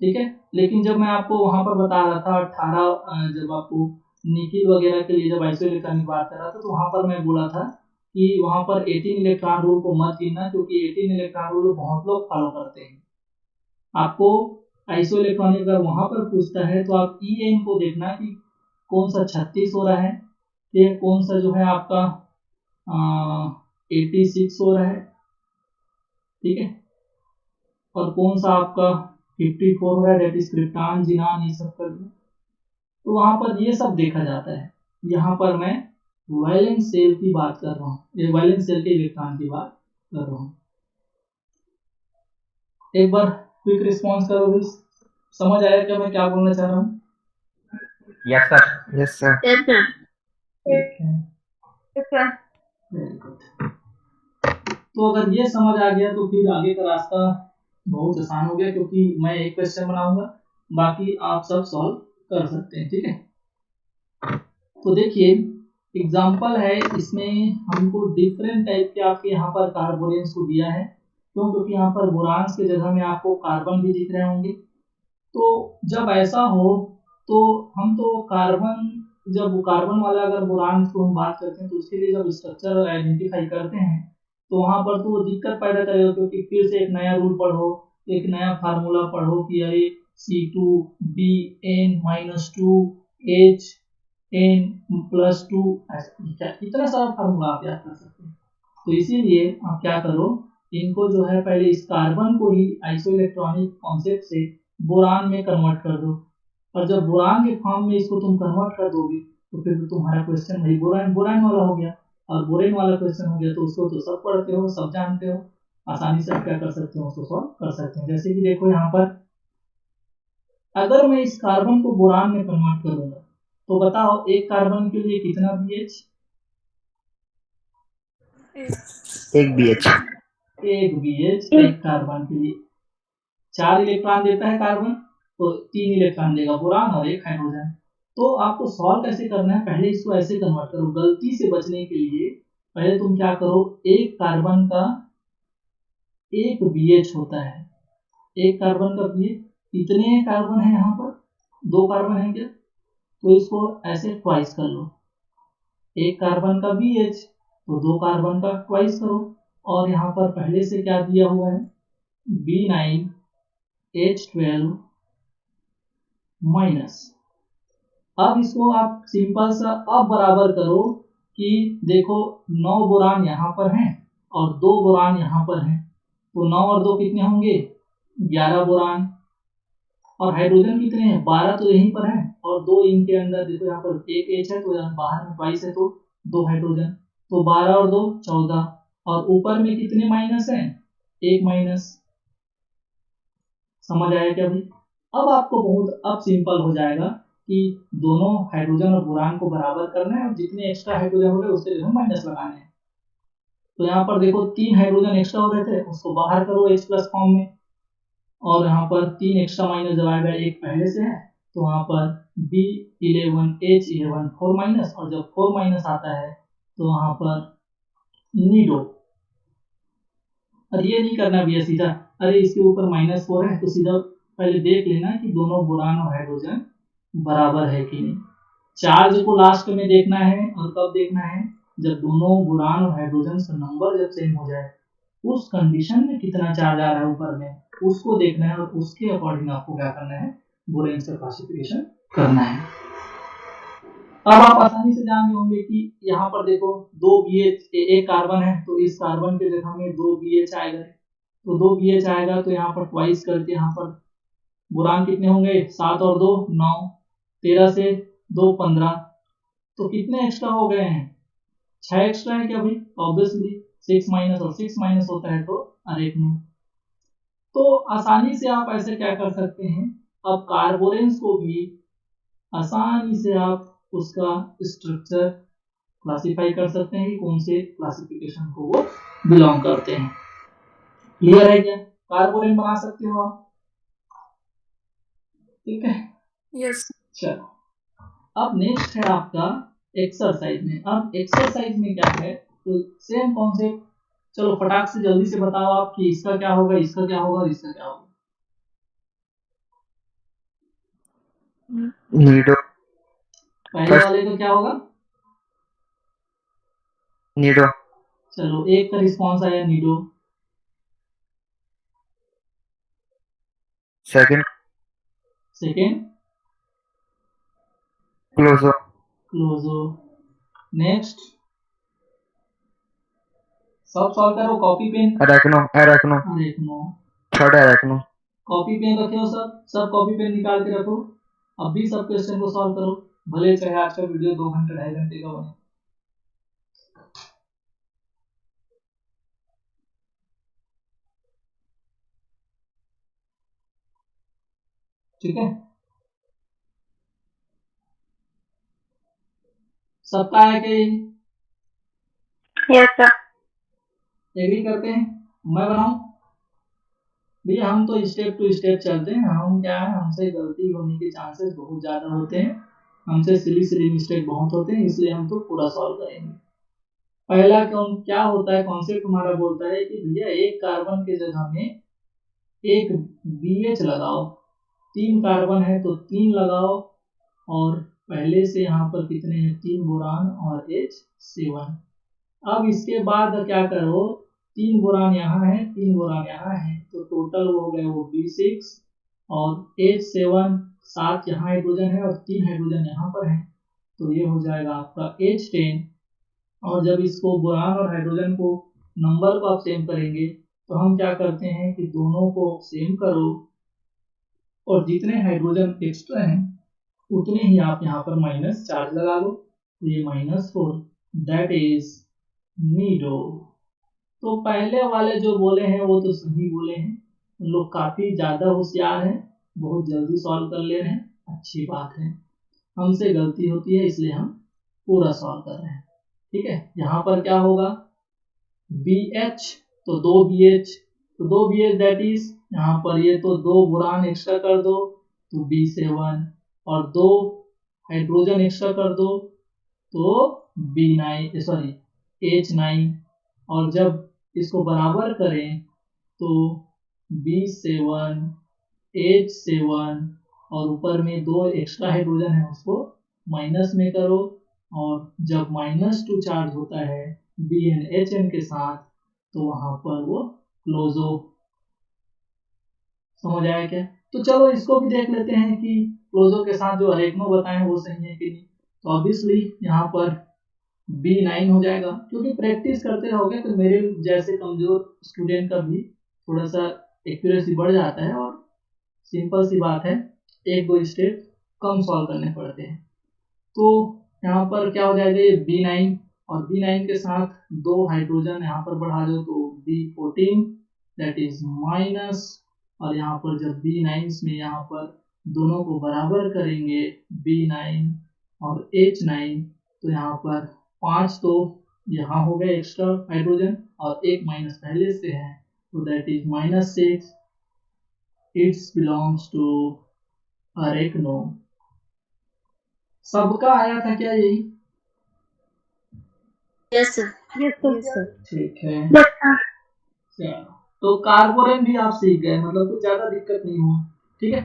ठीक है, लेकिन जब मैं आपको वहां पर बता रहा था 18 जब आपको निकिल वगैरह के लिए जब आइसो इलेक्ट्रॉनिक बात कर रहा था तो वहां पर मैं बोला था कि वहां पर 18 इलेक्ट्रॉन रूल को मत गिनना, क्योंकि 18 इलेक्ट्रॉन रूल बहुत लोग फॉलो करते हैं। आपको आइसो इलेक्ट्रॉनिक अगर वहां पर पूछता है तो आप EN को देखना कि कौन सा 36 हो रहा है, ये कौन सा जो है आपका 86 हो रहा है। ठीक है, और कौन सा आपका 54 हो रहा है, दैट इज क्रिप्टॉन जिनान, ये सब कर दो। तो वहां पर ये सब देखा जाता है। यहाँ पर मैं वैलेंस शेल की बात कर रहा हूँ, ये वैलेंस शेल के इलेक्ट्रॉन की बात कर रहा हूँ। एक बार क्विक रिस्पॉन्स करो भी, समझ आया क्या मैं क्या बोलना चाह रहा हूँ? Yes sir. Yes sir. Yes sir. Very good. तो अगर ये समझ आ गया तो फिर आगे का रास्ता बहुत आसान हो गया, क्योंकि मैं एक क्वेश्चन बनाऊंगा, बाकी आप सब सॉल्व कर सकते हैं। ठीक है, तो देखिए एग्जाम्पल है, इसमें हमको डिफरेंट टाइप के आपके यहाँ पर कार्बोनेट्स को दिया है। क्यों? क्योंकि यहाँ पर बोरान्स के जगह में आपको कार्बन भी दिख रहे होंगे। तो जब ऐसा हो तो हम तो कार्बन, जब कार्बन वाला अगर बोरान को हम बात करते हैं तो उसके लिए जब स्ट्रक्चर आइडेंटिफाई करते हैं तो वहां पर तो दिक्कत पैदा करेगा, क्योंकि फिर से एक नया रूल पढ़ो, एक नया फार्मूला पढ़ो कि अरे C2BN-2H+2 इतना सारा फार्मूला आप याद कर सकते हैं। तो इसीलिए आप क्या करो, इनको जो है पहले इस कार्बन को ही आइसो इलेक्ट्रॉनिक कॉन्सेप्ट से बोरान में कन्वर्ट कर दो, और जब बोरान के फॉर्म में इसको तुम कन्वर्ट कर दोगे तो फिर तो तुम्हारा क्वेश्चन वही बोरान बोरान वाला हो गया, और बोरेन वाला क्वेश्चन हो गया। तो उसको तो सब पढ़ते हो, सब जानते हो, आसानी से आप क्या कर सकते हो, उसको सॉल्व कर सकते हैं। जैसे कि देखो यहाँ पर अगर मैं इस कार्बन को बोरान में कन्वर्ट करूंगा तो बताओ एक कार्बन के लिए कितना BH? एक BH। एक BH एक कार्बन के लिए 4 इलेक्ट्रॉन देता है कार्बन, तो 3 इलेक्ट्रॉन देगा बोरान और 1 हाइड्रोजन। तो आपको सॉल्व कैसे करना है, पहले इसको ऐसे कन्वर्ट करो। गलती से बचने के लिए पहले तुम क्या करो, एक कार्बन का 1 BH होता है, एक कार्बन का BH कितने कार्बन है, यहाँ पर 2 कार्बन है क्या, तो इसको ऐसे ट्वाइस कर लो। एक कार्बन का BH तो 2 कार्बन का ट्वाइस करो, और यहाँ पर पहले से क्या दिया हुआ है B9H12 माइनस। अब इसको आप सिंपल सा अब बराबर करो कि देखो 9 बोरान यहाँ पर हैं और 2 बोरान यहाँ पर हैं, तो 9 और 2 कितने होंगे, 11 बोरान। और हाइड्रोजन कितने हैं, 12 तो यहीं पर हैं, और 2 इनके अंदर देखो यहाँ पर एक H है तो यहाँ बाहर में 22 है, तो 2 हाइड्रोजन, तो 12 और 2 14, और ऊपर में कितने माइनस हैं, 1 माइनस। समझ आया क्या भाई? अब आपको बहुत अब सिंपल हो जाएगा कि दोनों हाइड्रोजन और बोरान को बराबर करना है, और जितने एक्स्ट्रा हाइड्रोजन हो रहे उसके लिए माइनस लगाने हैं। तो यहाँ पर देखो 3 हाइड्रोजन एक्स्ट्रा हो रहे थे, उसको बाहर करो H+ फॉर्म में, और यहाँ पर 3 एक्स्ट्रा माइनस जवाब है, एक पहले से है, तो वहाँ पर B11H11 4 माइनस, और जब 4 माइनस आता है तो वहाँ पर नीडो। और ये नहीं करना भी है सीधा अरे इसके ऊपर -4 है, तो सीधा पहले देख लेना कि दोनों बोरान और हाइड्रोजन बराबर है कि नहीं। चार्ज को लास्ट में देखना है, और कब देखना है, जब दोनों बोरान और हाइड्रोजन का नंबर जब सेम हो जाए, उस कंडीशन में कितना चार्ज आ रहा है ऊपर में, उसको देखना है, और उसके अकॉर्डिंग आपको क्या करना है, बोरेन का क्लासिफिकेशन करना है। अब आप आसानी से जान गए होंगे कि यहाँ पर देखो 2 BH, एक कार्बन है, तो इस कार्बन के जगह में 2 BH आएगा, तो 2 BH आएगा, तो यहाँ पर ट्वाइस करके यहाँ पर बोरान कितने होंगे, 7 और 2 9, 13 से 2 15, तो कितने एक्स्ट्रा हो गए हैं, 6 एक्स्ट्रा है क्या भाई, ऑब्वियसली 6 माइनस और 6 माइनस होता है तो अरेक्नो। तो आसानी से आप ऐसे क्या कर सकते हैं, अब कार्बोरेंस को भी आसानी से आप उसका स्ट्रक्चर क्लासिफाई कर सकते हैं कि कौन से क्लासिफिकेशन को वो बिलोंग करते हैं। क्लियर है क्या, कार्बोरेन बना सकते हो आप, ठीक है। यस। चलो अब नेक्स्ट है आपका एक्सरसाइज में। अब एक्सरसाइज में क्या है, तो सेम कॉन्सेप्ट, चलो फटाक से जल्दी से बताओ आप कि इसका क्या होगा, इसका क्या होगा और इसका क्या होगा। नीडो। पहले वाले का क्या होगा, नीडो। चलो एक का रिस्पॉन्स आया nido, second second closo. Closo, next सब सॉल्व करो, copy pen, arachno. Arachno. Arachno, third arachno. Copy pen रखे हो सब, सब कॉपी पेन निकाल के रखो, अब भी सब क्वेश्चन को सॉल्व करो, भले चाहे आज का वीडियो 2 घंटे 2.5 घंटे का बने। ठीक है, सबका है कि यस सर। एग्री करते हैं, मैं बनाऊं भैया, हम तो स्टेप टू स्टेप चलते हैं, हम क्या है, हमसे गलती होने के चांसेस बहुत ज़्यादा होते हैं, हमसे सिली सिली मिस्टेक बहुत होते हैं, इसलिए हम तो पूरा सॉल्व करेंगे। पहला क्या होता है, कॉन्सेप्ट हमारा बोलता है कि भैया एक कार्बन के जगह में एक BH लगाओ, 3 कार्बन है तो 3 लगाओ, और पहले से यहाँ पर कितने हैं, 3 बोरान और H7। अब इसके बाद क्या करो, 3 बोरान यहाँ है, 3 बोरान यहाँ है, तो टोटल हो गए वो B6, और H7 7 यहाँ हाइड्रोजन है और 3 हाइड्रोजन यहाँ पर है, तो ये हो जाएगा आपका H10। और जब इसको बोरान और हाइड्रोजन को नंबर को आप सेम करेंगे, तो हम क्या करते हैं कि दोनों को सेम करो, और जितने हाइड्रोजन एक्स्ट्रा हैं उतने ही आप यहाँ पर माइनस चार्ज लगा दो, तो ये -4, दैट इज नीडो। तो पहले वाले जो बोले हैं वो तो सही बोले हैं, उन लोग काफी ज्यादा होशियार हैं, बहुत जल्दी सॉल्व कर ले रहे हैं, अच्छी बात है। हमसे गलती होती है इसलिए हम पूरा सॉल्व कर रहे हैं, ठीक है। यहाँ पर क्या होगा, BH, तो 2 BH, तो 2 BH दैट इज, यहाँ पर ये तो 2 बोरान एक्स्ट्रा कर दो तो B7, और 2 हाइड्रोजन एक्स्ट्रा कर दो तो B9, सॉरी H9, और जब इसको बराबर करें तो B7 H7, और ऊपर में 2 एक्स्ट्रा हाइड्रोजन है उसको माइनस में करो, और जब -2 चार्ज होता है BnHn के साथ, तो वहां पर वो क्लोजो। समझ आया क्या, तो चलो इसको भी देख लेते हैं कि क्लोजो के साथ जो अरेक्नो बताए वो सही है कि नहीं। तो ऑब्वियसली यहाँ पर B9 हो जाएगा, क्योंकि प्रैक्टिस करते रहोगे तो मेरे जैसे कमजोर स्टूडेंट का भी थोड़ा सा एक्यूरेसी बढ़ जाता है, और सिंपल सी बात है, 1-2 स्टेप कम सॉल्व करने पड़ते हैं। तो यहाँ पर क्या हो जाएगा, ये B9, और B9 के साथ 2 हाइड्रोजन यहाँ पर बढ़ा दो तो B14, दैट इज माइनस, और यहाँ पर जब B9 में यहाँ पर दोनों को बराबर करेंगे B9 और H9, तो यहाँ पर 5 तो यहाँ हो गए एक्स्ट्रा हाइड्रोजन, और एक माइनस पहले से है, तो that is -6, it's belongs to arachno. सबका आया था क्या यही, यस सर। Yes sir. ठीक है। Yes sir. चलो तो कार्बोरेन भी आप सीख गए, मतलब कुछ ज्यादा दिक्कत नहीं हुआ। ठीक है,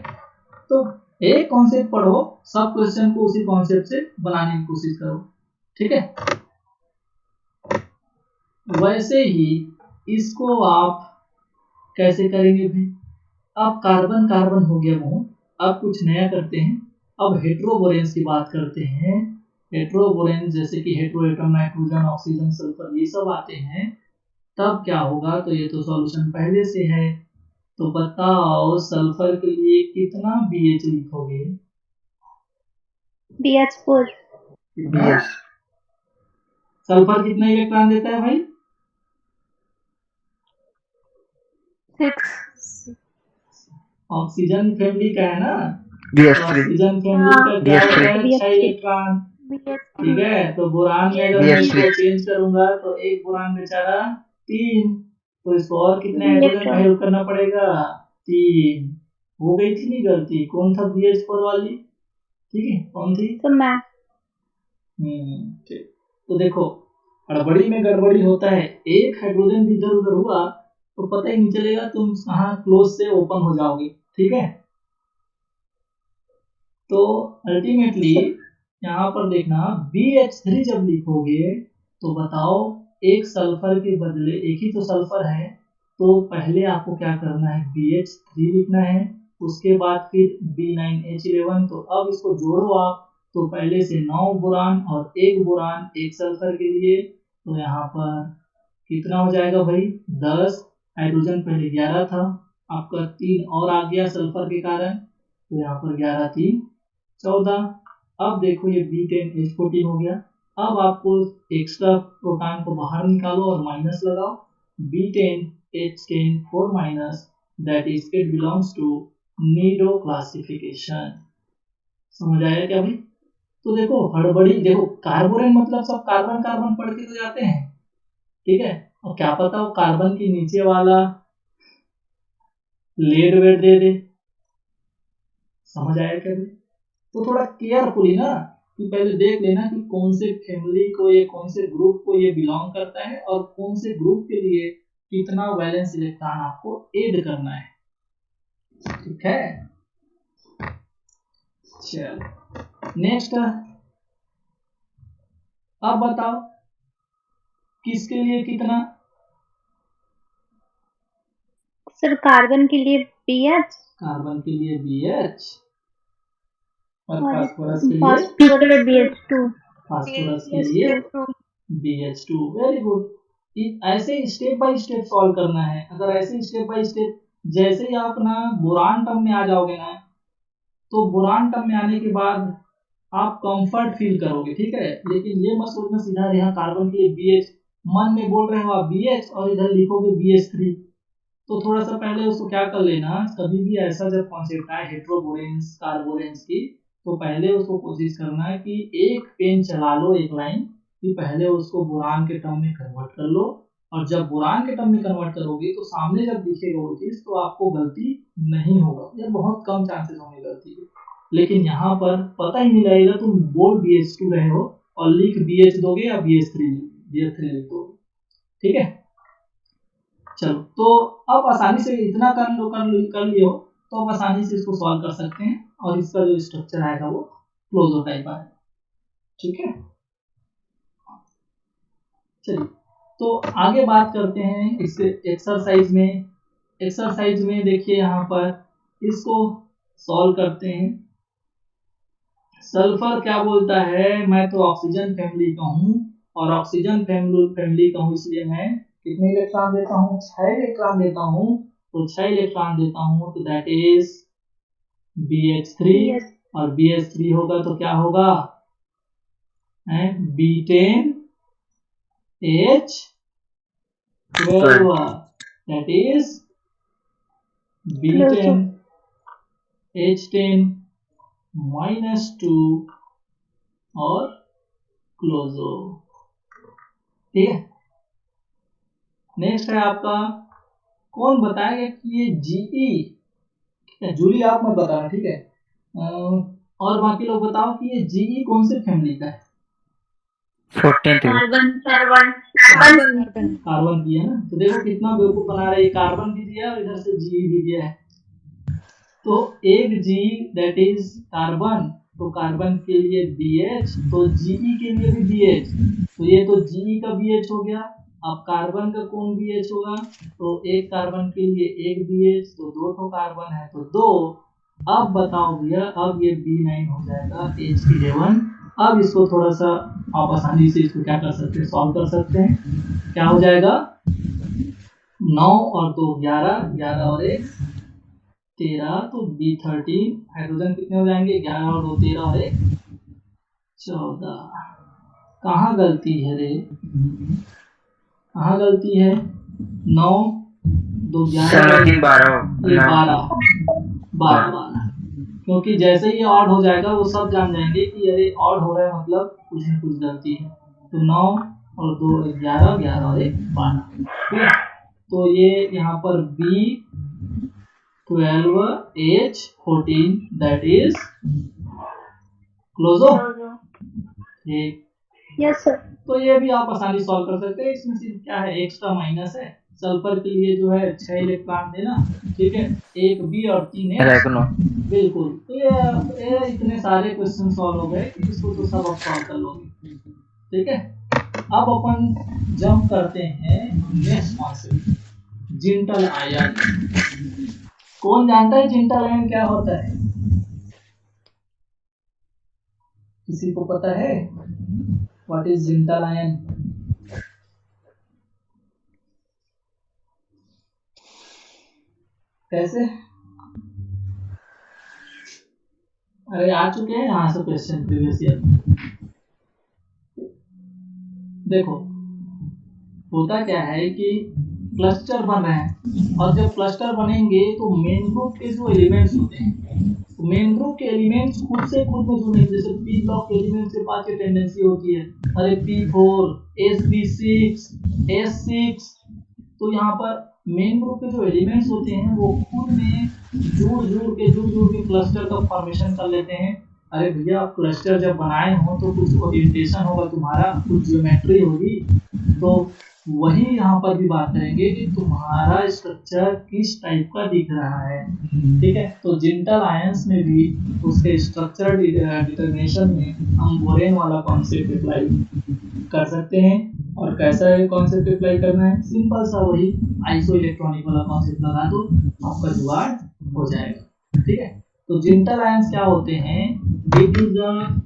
तो एक कॉन्सेप्ट पढ़ो, सब क्वेश्चन को उसी कॉन्सेप्ट से बनाने की कोशिश करो। ठीक है, वैसे ही इसको आप कैसे करेंगे भाई? अब कार्बन कार्बन हो गया वो, अब कुछ नया करते हैं। अब हेट्रोबोरेंस की बात करते हैं। हेट्रोबोरेंस जैसे कि हेट्रोएटम, नाइट्रोजन, ऑक्सीजन, सल्फर, ये सब आते हैं। तब क्या होगा? तो ये तो सॉल्यूशन पहले से है, तो बताओ सल्फर के लिए कितना BH लिखोगे? BH4 BS सल्फर कितना इलेक्ट्रॉन देता है भाई? 6 ऑक्सीजन फैमिली का है ना, तो BS3 ऑक्सीजन फैमिली का क्या BS3 होता है? 6 BH3 इलेक्ट्रॉन। ठीक BH3 है, तो बोरान में अगर मैं BH3 इसको चेंज करूंगा तो एक बोरान बेचारा 3, तो इसको और कितने हाइड्रोजन का इलेक्ट्रॉन हेल्प करना पड़ेगा? 3। हो गई थी नहीं गलती? कौन था BH4 वाली? ठीक है, कौन थी? तो मैं ठीक। तो देखो, हड़बड़ी में गड़बड़ी होता है, एक हाइड्रोजन भी इधर उधर हुआ तो पता ही नहीं चलेगा तुम कहाँ क्लोज से ओपन हो जाओगे। ठीक है, तो अल्टीमेटली यहाँ पर देखना, BH3 जब लिखोगे तो बताओ, एक सल्फर के बदले, एक ही तो सल्फर है, तो पहले आपको क्या करना है? BH3 लिखना है, उसके बाद फिर B9H11। तो अब इसको जोड़ो आप, तो पहले से 9 बोरान और 1 बोरान एक सल्फर के लिए, तो यहाँ पर कितना हो जाएगा भाई? 10। हाइड्रोजन पहले 11 था, आपका 3 और आ गया सल्फर के कारण, तो यहाँ पर 11 3 14। अब देखो ये B10H14 हो गया। अब आपको एक्स्ट्रा प्रोटॉन को बाहर निकालो और माइनस लगाओ, B10H10 4 minus, that is it belongs to nido classification. समझ आया क्या भाई? तो देखो हड़बड़ी, देखो कार्बोरेन मतलब सब कार्बन कार्बन पढ़ के तो जाते हैं। ठीक है, और क्या पता वो कार्बन के नीचे वाला लेड वेट दे दे। समझ आया क्या भाई? तो थोड़ा केयरफुली ना, कि पहले देख लेना कि कौन से फैमिली को, ये कौन से ग्रुप को ये बिलोंग करता है और कौन से ग्रुप के लिए कितना वैलेंस इलेक्ट्रॉन आपको ऐड करना है। ठीक है, चलो नेक्स्ट। अब बताओ किसके लिए कितना? सर कार्बन के लिए BH कार्बन के लिए BH और और फास्फोरस के लिए फास्फोरस के लिए BH2 फास्फोरस के लिए BH2। Very good. ऐसे स्टेप बाय स्टेप सॉल्व करना है। अगर ऐसे स्टेप बाय स्टेप, जैसे ही आप ना बोरान टर्म में आ जाओगे ना, तो बोरान टर्म में आने के बाद आप कंफर्ट फील करोगे। ठीक है, लेकिन ये मत सोचना सीधा यहाँ कार्बन के लिए BH, मन में बोल रहे हो आप BH और इधर लिखोगे BH3। तो थोड़ा सा पहले उसको क्या कर लेना, कभी भी ऐसा जब कॉन्सेप्ट आए हेट्रोबोरेंस कार्बोरेंस की, तो पहले उसको कोशिश करना है कि एक पेन चला लो, एक लाइन, कि पहले उसको बोरान के टर्म में कन्वर्ट कर लो। और जब बोरान के टर्म में कन्वर्ट करोगे तो सामने जब दिखेगा वो चीज, तो आपको गलती नहीं होगा, या बहुत कम चांसेस होंगे गलती के। लेकिन यहाँ पर पता ही नहीं लगेगा तुम बोल BH2 रहे हो और लिख BH दोगे या BH3 लिख दोगे। ठीक है, चलो, तो अब आसानी से इतना कर लियो, तो अब आसानी से इसको सॉल्व कर सकते हैं और इसका जो स्ट्रक्चर आएगा वो क्लोजो टाइप आएगा। ठीक है, चलिए, तो आगे बात करते हैं इसके एक्सरसाइज में देखिए यहाँ पर इसको सॉल्व करते हैं। सल्फर क्या बोलता है? मैं तो ऑक्सीजन फैमिली का हूँ, और ऑक्सीजन फैमिली का हूँ, इसलिए मैं कितने इलेक्ट्रॉन देता हूँ? 6 इलेक्ट्रॉन देता हूँ। तो 6 इलेक्ट्रॉन देता हूँ, तो दैट इज BH3। और BH3 होगा तो क्या होगा? B10H12, दैट इज B10H10 -2 और क्लोजो। ठीक है, नेक्स्ट है आपका, कौन बताएगा कि ये GE, जूली आप मत बताना, ठीक है, और बाकी लोग बताओ कि ये GE कौन से फैमिली का है? 14 थी। कार्बन कार्बन कार्बन दिया ना, तो देखो कितना बेवकूफ बना रहे हैं, कार्बन भी दिया और इधर से जी भी दिया है। तो एक जी दैट इज कार्बन, तो कार्बन के लिए BH, तो Ge के लिए भी BH, तो ये तो Ge का BH हो गया। अब कार्बन का कौन BH होगा, तो एक कार्बन के लिए एक BH, तो 2 ठो कार्बन है तो 2। अब बताओ भैया, अब ये B9 हो जाएगा H11। अब इसको थोड़ा सा आप आसानी से इसको क्या कर सकते हैं, सॉल्व कर सकते हैं। क्या हो जाएगा, 9 और 2 11, 11 और 1 13, तो B13 हाइड्रोजन कितने हो जाएंगे, 11 और 2 13 और 1 14। कहाँ गलती है रे, कहाँ गलती है, 9 2 11 17 12 ये 9 12, क्योंकि जैसे ही ऑड हो जाएगा वो सब जान जाएंगे कि अरे ऑड हो रहा है मतलब कुछ न कुछ गलती है। तो 9 और 2 11, 11 और 1 12, ठीक है। तो ये यहाँ पर B12 H14 दैट इज क्लोजो, ठीक। Yes sir. तो ये भी आप आसानी सॉल्व कर सकते हैं। इसमें सिर्फ क्या है, एक्स्ट्रा माइनस है, सल्फर के लिए जो है 6 इलेक्ट्रॉन देना, ठीक है, एक B और 3 H, रैकनो। बिल्कुल। तो ये इतने सारे क्वेश्चन सॉल्व हो गए कि इसको तो सब आप सॉल्व कर लोगे, ठीक है। अब अपन जंप करते हैं नेक्स्ट कॉन्सेप्ट, जिंटल आयन। कौन जानता है जिंटल आयन क्या होता है, किसी को पता है व्हाट इज जिंटल आयन? कैसे, अरे आ चुके हैं यहाँ से क्वेश्चन प्रीवियस ईयर। देखो होता क्या है कि क्लस्टर बन रहे हैं, और जब क्लस्टर बनेंगे तो मेन ग्रुप के जो एलिमेंट्स होते हैं, तो मेन ग्रुप के एलिमेंट्स खुद से खुद में जुड़ने, जैसे पी ब्लॉक के एलिमेंट्स के पास ये टेंडेंसी होती है, अरे P4 Sp6 S6, तो यहाँ पर मेन ग्रुप के जो एलिमेंट्स होते हैं वो खुद में जुड़ के क्लस्टर का फॉर्मेशन कर लेते हैं। अरे भैया आप क्लस्टर जब बनाए हो तो कुछ ओरिएंटेशन होगा तुम्हारा, कुछ ज्योमेट्री होगी, तो वही यहाँ पर भी बात करेंगे कि तुम्हारा स्ट्रक्चर किस टाइप का दिख रहा है, ठीक है। तो जिंटल आयंस में भी उसके स्ट्रक्चर डिटर्मिनेशन में हम बोरेन वाला कॉन्सेप्ट अप्लाई कर सकते हैं। और कैसा है कॉन्सेप्ट अप्लाई करना है, सिंपल सा वही आइसो इलेक्ट्रॉनिक वाला कॉन्सेप्ट लगा दो, आपका जुगाड़ हो जाएगा, ठीक है। तो जिंटल आयंस क्या होते हैं, it is a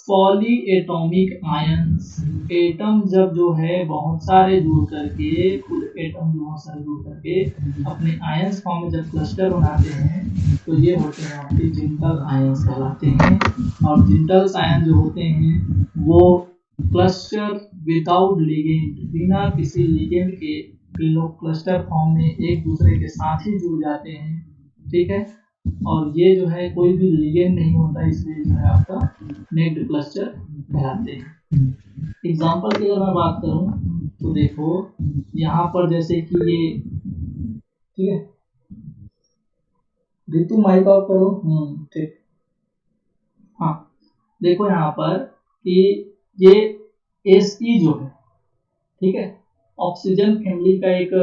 poly atomic ions. Atom जब जो है बहुत सारे जुड़ करके, खुद एटम जो बहुत सारे जुड़ करके अपने आयंस फॉर्म में जब क्लस्टर बनाते हैं तो ये होते हैं आपके जिंटल आयंस कहलाते हैं। और जिंटल आयन जो होते हैं वो क्लस्टर विदाउट लिगेंड, बिना किसी लिगेंड के इन लोग क्लस्टर फॉर्म में एक दूसरे के साथ ही जुड़ जाते हैं, ठीक है। और ये जो है कोई भी लिगेंड नहीं होता, इसलिए जो है आपका नेक्ड क्लस्टर कहलाते हैं। एग्जांपल की अगर मैं बात करूं तो देखो यहाँ पर जैसे कि ये, ठीक है, ऋतु माइक ऑफ करो, ठीक, हाँ। देखो यहाँ पर कि ये Se जो है, ठीक है, ऑक्सीजन फैमिली का एक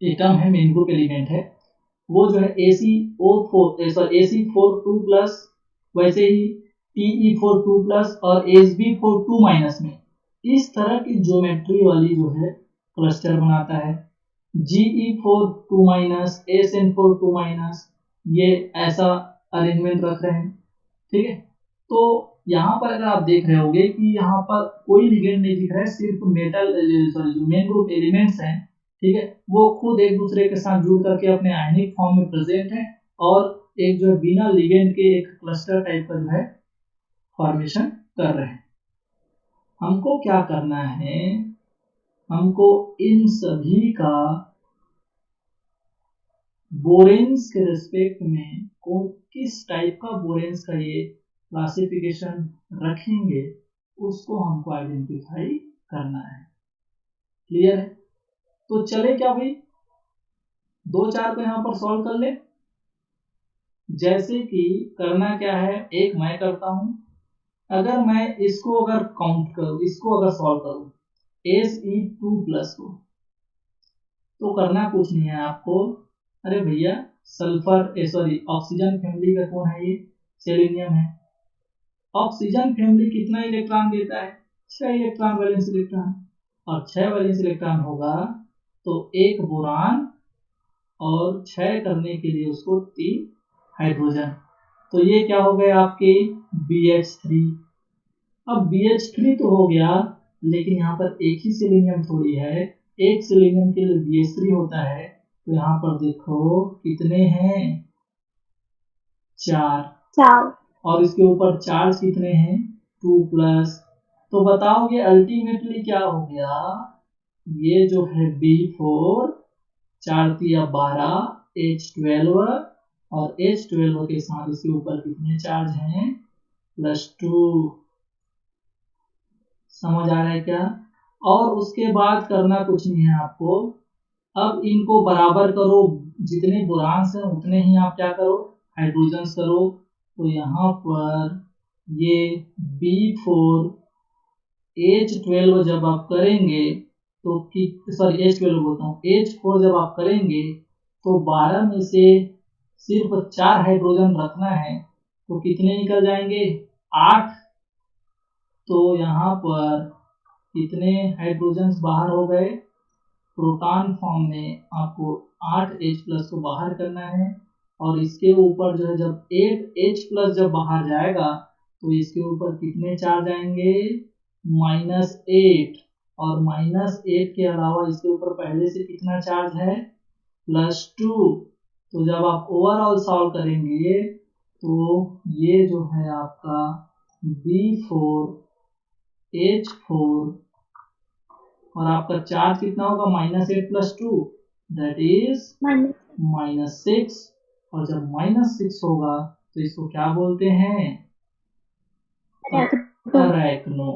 एटम है, मेन ग्रुप एलिमेंट है, वो जो है AC42 प्लस, वैसे ही Te42 प्लस और Hb42 माइनस में इस तरह की ज्योमेट्री वाली जो है क्लस्टर बनाता है। Ge42 माइनस SN42 माइनस, ये ऐसा अरेंजमेंट रख रहे हैं, ठीक है। तो यहाँ पर अगर आप देख रहे होंगे कि यहाँ पर कोई लिगेंड नहीं दिख रहा है, सिर्फ मेटल सॉरी जो मेन ग्रुप एलिमेंट्स हैं, ठीक है, वो खुद एक दूसरे के साथ जुड़ करके अपने आयनिक फॉर्म में प्रेजेंट है, और एक जो बिना लिगेंड के एक क्लस्टर टाइप का जो है फॉर्मेशन कर रहे हैं। हमको क्या करना है, हमको इन सभी का बोरेन्स के रिस्पेक्ट में किस टाइप का बोरेन्स का ये क्लासिफिकेशन रखेंगे उसको हमको आइडेंटिफाई करना है। क्लियर है? तो चले क्या भाई, 2-4 को यहाँ पर सॉल्व कर ले। जैसे कि करना क्या है, एक मैं करता हूं, अगर मैं इसको अगर काउंट करूं, इसको अगर सॉल्व करूं Fe2+ को, तो करना कुछ नहीं है आपको। अरे भैया ऑक्सीजन फैमिली का कौन है ये? सेलेनियम है। ऑक्सीजन फैमिली कितना इलेक्ट्रॉन देता है? 6 इलेक्ट्रॉन, वैलेंस इलेक्ट्रॉन। और 6 वैलेंस इलेक्ट्रॉन होगा तो एक बोरान और 6 करने के लिए उसको 3 हाइड्रोजन। तो ये क्या हो गए आपके BH3। अब BH3 तो हो गया, लेकिन यहाँ पर एक ही सेलेनियम थोड़ी है, एक सेलेनियम के लिए BH3 होता है। तो यहाँ पर देखो कितने हैं? 4। और इसके ऊपर चार्ज कितने हैं? 2+। तो बताओ ये अल्टीमेटली क्या हो गया? ये जो है B4, 4 तिया 12, H12 और H12 के साथ इसके ऊपर कितने चार्ज हैं? +2। समझ आ रहा है क्या? और उसके बाद करना कुछ नहीं है आपको। अब इनको बराबर करो, जितने बोरान्स हैं उतने ही आप क्या करो? हाइड्रोजन्स करो। तो यहाँ पर ये B4 H12 जब आप करेंगे तो H12 बोलता हूँ, H4 जब आप करेंगे तो 12 में से सिर्फ 4 हाइड्रोजन रखना है, तो कितने निकल जाएंगे? 8। तो यहाँ पर कितने हाइड्रोजन बाहर हो गए? प्रोटॉन फॉर्म में आपको 8H+ को बाहर करना है। और इसके ऊपर जो है जब 8H+ जब बाहर जाएगा तो इसके ऊपर कितने चार्ज आएंगे? -8। और -8 के अलावा इसके ऊपर पहले से कितना चार्ज है? +2। तो जब आप ओवरऑल सॉल्व करेंगे तो ये जो है आपका B4 H4 और आपका चार्ज कितना होगा? -8 + 2 दैट इज -6। और जब -6 होगा तो इसको क्या बोलते हैं? अरेक्नो।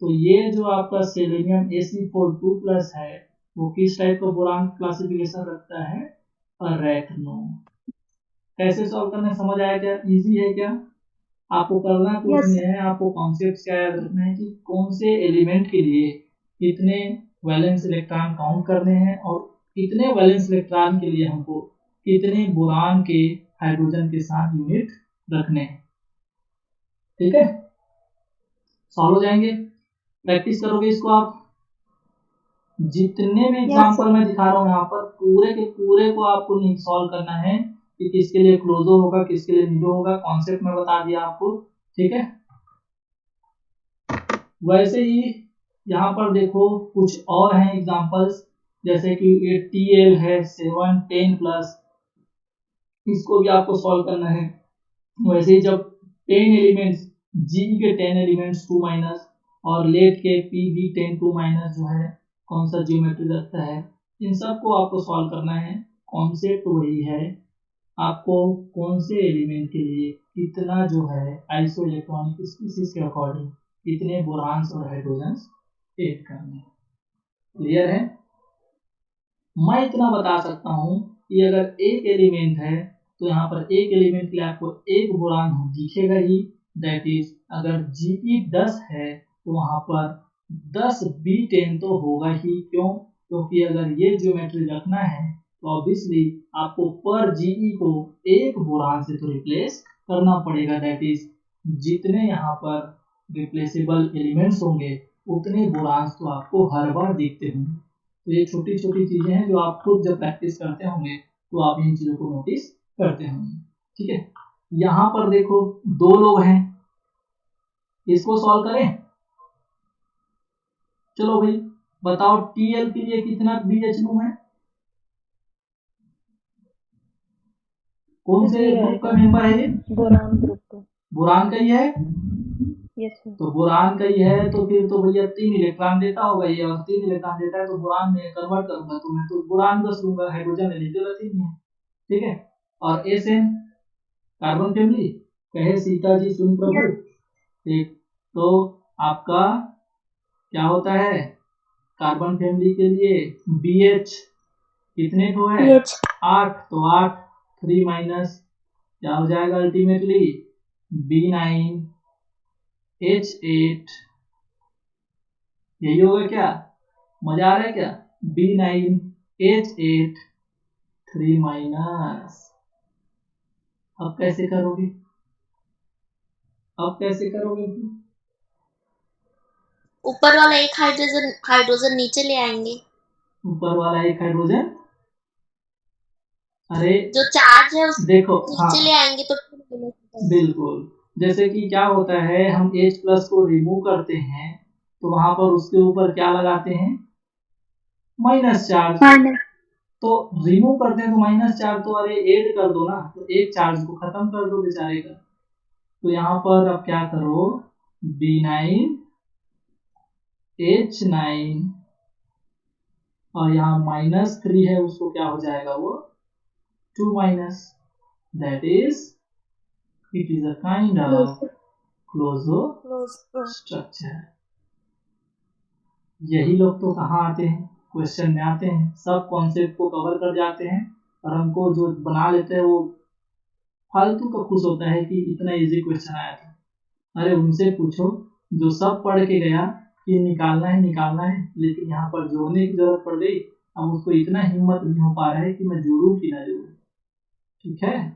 तो ये जो आपका सेलेनियम Ac4 2+ है वो किस टाइप का बोरान क्लासिफिकेशन रखता है? अरेक्नो। कैसे सॉल्व करना है समझ आया क्या? इजी है क्या? आपको करना कुछ नहीं है, आपको कॉन्सेप्ट क्या याद रखना है कि कौन से एलिमेंट के लिए कितने वैलेंस इलेक्ट्रॉन काउंट करने हैं और कितने वैलेंस इलेक्ट्रॉन के लिए हमको कितने बोरान के हाइड्रोजन के साथ यूनिट रखने हैं। ठीक है, सॉल्व हो जाएंगे। प्रैक्टिस करोगे इसको आप। जितने भी एग्जांपल मैं दिखा रहा हूँ यहाँ पर पूरे के पूरे को आपको नहीं सॉल्व करना है कि किसके लिए क्लोजो होगा किसके लिए नीडो होगा, कॉन्सेप्ट में बता दिया आपको। ठीक है, वैसे ही यहाँ पर देखो कुछ और हैं एग्जांपल्स, जैसे कि ये TL है 7 10+, इसको भी आपको सॉल्व करना है। वैसे ही जब 10 एलिमेंट्स G के 10 एलिमेंट्स 2- और लेट के PB 10 2- जो है कौन सा ज्योमेट्री रखता है, इन सब को आपको सॉल्व करना है। कॉन्सेप्ट वही है, आपको कौन से एलिमेंट के लिए कितना जो है आइसो इलेक्ट्रॉनिक स्पीशीज के अकॉर्डिंग कितने बोरान्स और हाइड्रोजन्स ऐड करने। क्लियर है? मैं इतना बता सकता हूँ कि अगर एक एलिमेंट है तो यहाँ पर एक एलिमेंट के लिए आपको एक बोरान दिखेगा ही, दैट इज अगर Ge 10 है तो वहां पर 10 B10 तो होगा ही। क्यों? क्योंकि अगर ये ज्योमेट्री रखना है तो ऑब्वियसली आपको पर Ge को एक बोरान से तो रिप्लेस करना पड़ेगा, दैट इज जितने यहाँ पर रिप्लेसेबल एलिमेंट्स होंगे उतने बोरान्स तो आपको हर बार दिखते होंगे। तो ये छोटी छोटी चीजें हैं जो आप खुद जब प्रैक्टिस करते होंगे तो आप इन चीजों को नोटिस करते होंगे। ठीक है, यहाँ पर देखो 2 लोग हैं, इसको सॉल्व करें। चलो भाई बताओ TL के लिए कितना BH लूं मैं? कौन से ग्रुप का मेंबर है ये? बोरान ग्रुप का। बोरान का ही है। Yes sir. तो बोरान का ही है तो फिर तो भैया 3 इलेक्ट्रॉन देता होगा ये, और 3 इलेक्ट्रॉन देता है तो बोरान में कन्वर्ट करूंगा तो मैं तो बोरान 10 लूंगा, हाइड्रोजन लेने की जरूरत ही नहीं है। ठीक है, और SN कार्बन फैमिली कहे सीता जी सुन प्रभु। ठीक, तो आपका क्या होता है कार्बन फैमिली के लिए BH कितने ठो है? 8। तो 8 3- क्या हो जाएगा अल्टीमेटली B9 H8 यही होगा क्या? मजा आ रहा है क्या? B9 H8 3 minus. अब कैसे करोगे? ऊपर वाला एक हाइड्रोजन नीचे ले आएंगे। ऊपर वाला एक हाइड्रोजन, अरे जो चार्ज है उसको देखो, नीचे ले आएंगे तो बिल्कुल, जैसे कि क्या होता है, हम H प्लस को रिमूव करते हैं तो वहां पर उसके ऊपर क्या लगाते हैं? Minus charge. तो रिमूव करते हैं तो माइनस चार्ज, तो अरे ऐड कर दो ना, तो एक चार्ज को खत्म कर दो बेचारे का। तो यहाँ पर अब क्या करो, B9 H9 और यहाँ -3 है, उसको क्या हो जाएगा, वो 2 minus. That is it is a kind of closo structure. यही लोग तो कहाँ आते हैं, क्वेश्चन में आते हैं, सब कॉन्सेप्ट को कवर कर जाते हैं, और हमको जो बना लेते हैं वो फालतू का खुश होता है कि इतना इजी क्वेश्चन आया था। अरे उनसे पूछो जो सब पढ़ के गया कि निकालना है, लेकिन यहाँ पर जोड़ने की जरूरत पड़ गई, अब उसको इतना हिम्मत नहीं हो पा रहा है कि मैं जोड़ू कि ना जोड़ू। ठीक है,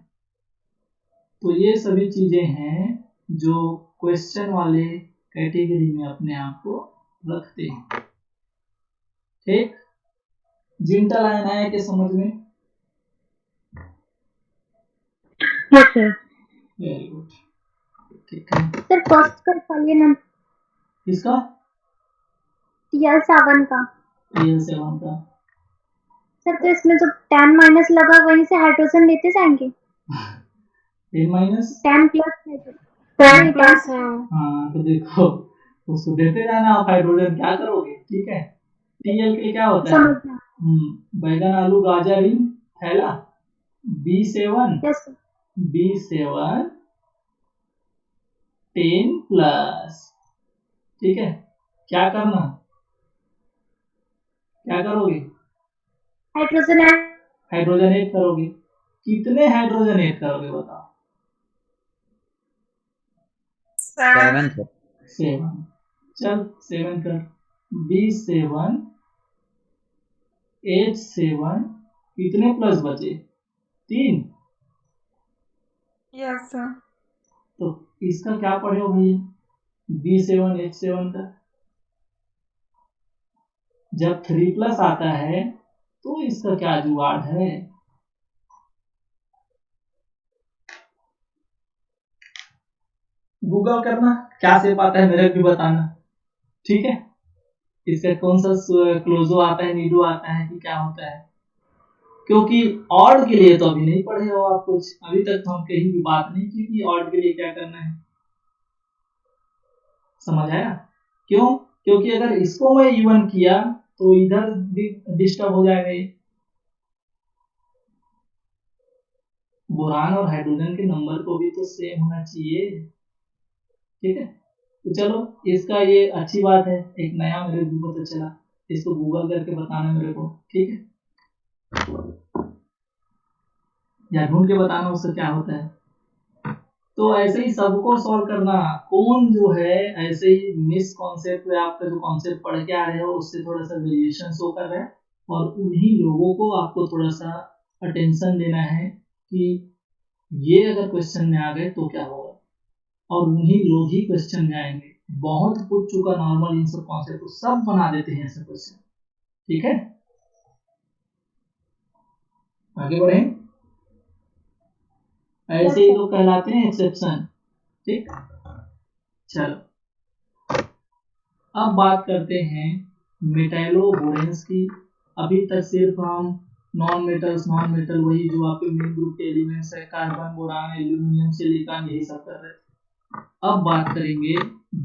तो ये सभी चीजें हैं जो क्वेश्चन वाले कैटेगरी में अपने आप को रखते हैं। ठीक, जिंटा लाइन आया कि समझ में? Yes sir. वेरी गुड, ठीक है। सर फर्स्ट का निकालिए ना। किसका? TL7 का। TL7 का सर तो इसमें जो 10 माइनस लगा वहीं से हाइड्रोजन लेते जाएंगे। 10 माइनस 10 प्लस है। हाँ, तो देखो उसको देते जाना आप हाइड्रोजन, क्या करोगे? ठीक है, TL के क्या होता है? बैगन आलू गाजर इन थैला, B7 B7 10 प्लस। ठीक है, क्या करना, क्या करोगे? हाइड्रोजन ऐड करोगे। कितने हाइड्रोजन ऐड करोगे बताओ? 7 7। चल 7 कर, B7 H7 कितने प्लस बचे? 3। Yes sir. तो इसका क्या पढ़े हो भैया? B7 H7 का जब 3 प्लस आता है तो इसका क्या जुगाड़ है? गूगल करना, क्या से पाता है मेरे भी बताना। ठीक है, इसका कौन सा क्लोजो आता है, नीडो आता है कि क्या होता है, क्योंकि ऑड के लिए तो अभी नहीं पढ़े हो आप कुछ, अभी तक तो हम कहीं भी बात नहीं की कि ऑड के लिए क्या करना है। समझ आया? क्यों? क्योंकि अगर इसको मैं इवन किया तो इधर डिस्टर्ब हो जाएगा ये। बोरान और हाइड्रोजन के नंबर को भी तो सेम होना चाहिए। ठीक है, तो चलो इसका ये अच्छी बात है, एक नया मेरे को पता चला, इसको गूगल करके बताना मेरे को। ठीक है, या ढूंढ के बताना उससे क्या होता है। तो ऐसे ही सबको सॉल्व करना, कौन जो है ऐसे ही मिस कॉन्सेप्ट में आपका जो कॉन्सेप्ट पढ़ के आ रहे हो उससे थोड़ा सा वेरिएशन शो कर रहा है, और उन्हीं लोगों को आपको थोड़ा सा अटेंशन देना है कि ये अगर क्वेश्चन में आ गए तो क्या होगा, और उन्हीं लोग ही क्वेश्चन में आएंगे। बहुत पूछ चुका नॉर्मल इन सब कॉन्सेप्ट सब बना देते हैं ऐसे क्वेश्चन। ठीक है, आगे बढ़े। ऐसे ही लोग कहलाते हैं एक्सेप्शन। ठीक, चलो अब बात करते हैं मेटैलोबोरेंस की। अभी तक सिर्फ हम नॉन मेटल वही जो आपके मेन ग्रुप के एलिमेंट्स है, कार्बन, बोरान, एल्यूमिनियम, सिलिकॉन, यही सब कर रहे थे। अब बात करेंगे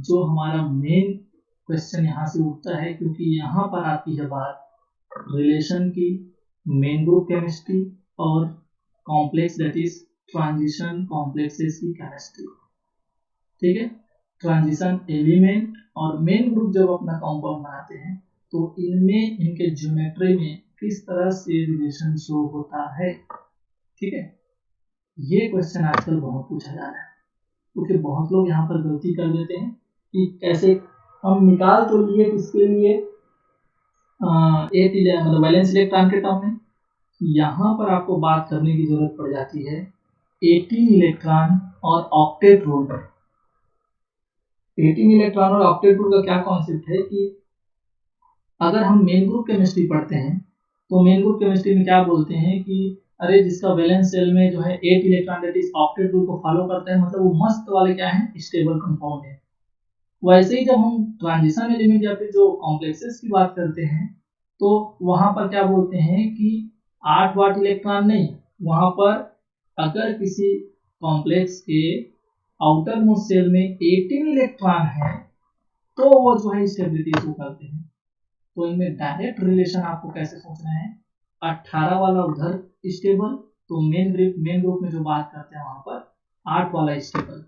जो हमारा मेन क्वेश्चन यहाँ से उठता है, क्योंकि यहाँ पर आती है बात रिलेशन की, मेन ग्रुप केमिस्ट्री और complex that is transition complexes की केमिस्ट्री। ठीक है, ट्रांजिशन एलिमेंट और मेन ग्रुप जब अपना कंपाउंड बनाते हैं तो इनमें इनके ज्योमेट्री में किस तरह से रिलेशन शो होता है। ठीक है, ये क्वेश्चन आजकल बहुत पूछा जा रहा है, क्योंकि बहुत लोग यहाँ पर गलती कर देते हैं कि कैसे हम निकाल तो लिए किसके लिए मतलब वैलेंस इलेक्ट्रॉन के टर्म में। यहाँ पर आपको बात करने की जरूरत पड़ जाती है 18 इलेक्ट्रॉन और ऑक्टेट रूल पर। 18 इलेक्ट्रॉन और ऑक्टेट रूल का क्या कॉन्सेप्ट है कि अगर हम मेन ग्रुप केमिस्ट्री पढ़ते हैं तो मेन ग्रुप केमिस्ट्री में क्या बोलते हैं कि अरे जिसका वैलेंस शेल में जो है 8 electron that is octet rule को फॉलो करता है, मतलब वो मस्त वाले क्या है, स्टेबल कंपाउंड है। वैसे ही जब हम ट्रांजिशन एलिमेंट या फिर जो कॉम्प्लेक्सेस की बात करते हैं तो वहां पर क्या बोलते हैं कि 8 वाट इलेक्ट्रॉन नहीं, वहां पर अगर किसी कॉम्प्लेक्स के आउटर मोस्ट शेल में 18 इलेक्ट्रॉन है तो वो जो है स्टेबिलिटी शो करते हैं। तो इनमें डायरेक्ट रिलेशन आपको कैसे सोचना है, 18 वाला उधर स्टेबल, तो मेन ग्रुप में जो बात करते हैं वहां पर 8 वाला स्टेबल।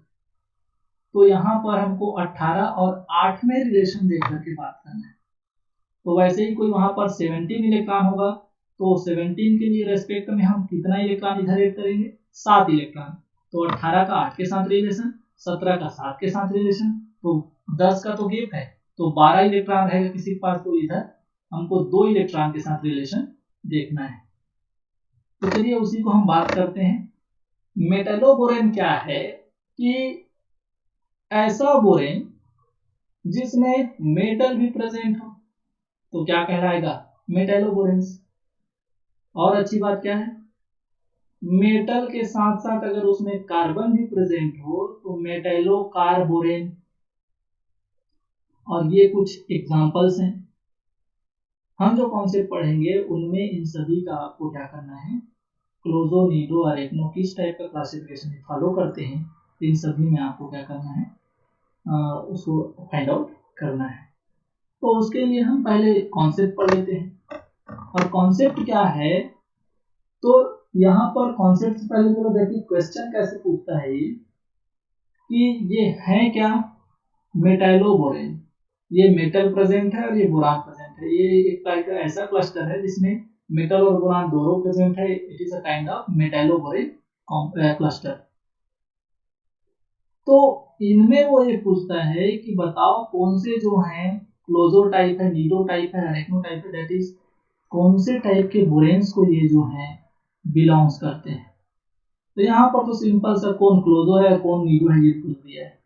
तो यहाँ पर हमको 18 और 8 में रिलेशन देख करके बात करना है। तो वैसे ही कोई वहां पर 17 इलेक्ट्रॉन होगा तो 17 के लिए रेस्पेक्ट में हम कितना इलेक्ट्रॉन इधर ऐड करेंगे, 7 इलेक्ट्रॉन। तो 18 का 8 के साथ रिलेशन, 17 का 7 के साथ रिलेशन, तो 10 का तो गैप है, तो 12 इलेक्ट्रॉन रहेगा किसी के पास, तो इधर हमको 2 इलेक्ट्रॉन के साथ रिलेशन देखना है। तो चलिए उसी को हम बात करते हैं। मेटलोबोरेन क्या है कि ऐसा बोरेन जिसमें मेटल भी प्रेजेंट हो तो क्या कहलाएगा, मेटलोबोरेंस। और अच्छी बात क्या है, मेटल के साथ साथ अगर उसमें कार्बन भी प्रेजेंट हो तो मेटलोकार्बोरेन। और ये कुछ एग्जांपल्स हैं, हम जो कॉन्सेप्ट पढ़ेंगे उनमें इन सभी का आपको क्या करना है, क्लोजो, नीडो, अरेक्नो किस टाइप का क्लासिफिकेशन फॉलो करते हैं, इन सभी में आपको क्या करना है, उसको फाइंड आउट करना है। तो उसके लिए हम पहले कॉन्सेप्ट पढ़ लेते हैं। और कॉन्सेप्ट क्या है, तो यहाँ पर कॉन्सेप्ट से पहले तो देखिए क्वेश्चन कैसे पूछता है ये कि ये है क्या, मेटलोबोरेन, ये मेटल प्रेजेंट है और ये बोरान प्रेजेंट है। ये एक टाइप का ऐसा क्लस्टर है जिसमें मेटल और बोरान दोनों प्रेजेंट है। It is a kind of metalloborane cluster. तो इनमें वो ये पूछता है कि बताओ कौन से जो हैं, क्लोजो टाइप है, नीडो टाइप है, अरेक्नो टाइप है, दैट इज कौन से टाइप के बोरेन्स को ये जो है बिलोंग्स करते हैं। तो यहाँ पर तो सिंपल सा कौन क्लोजो है कौन नीडो है ये पूछ दिया है।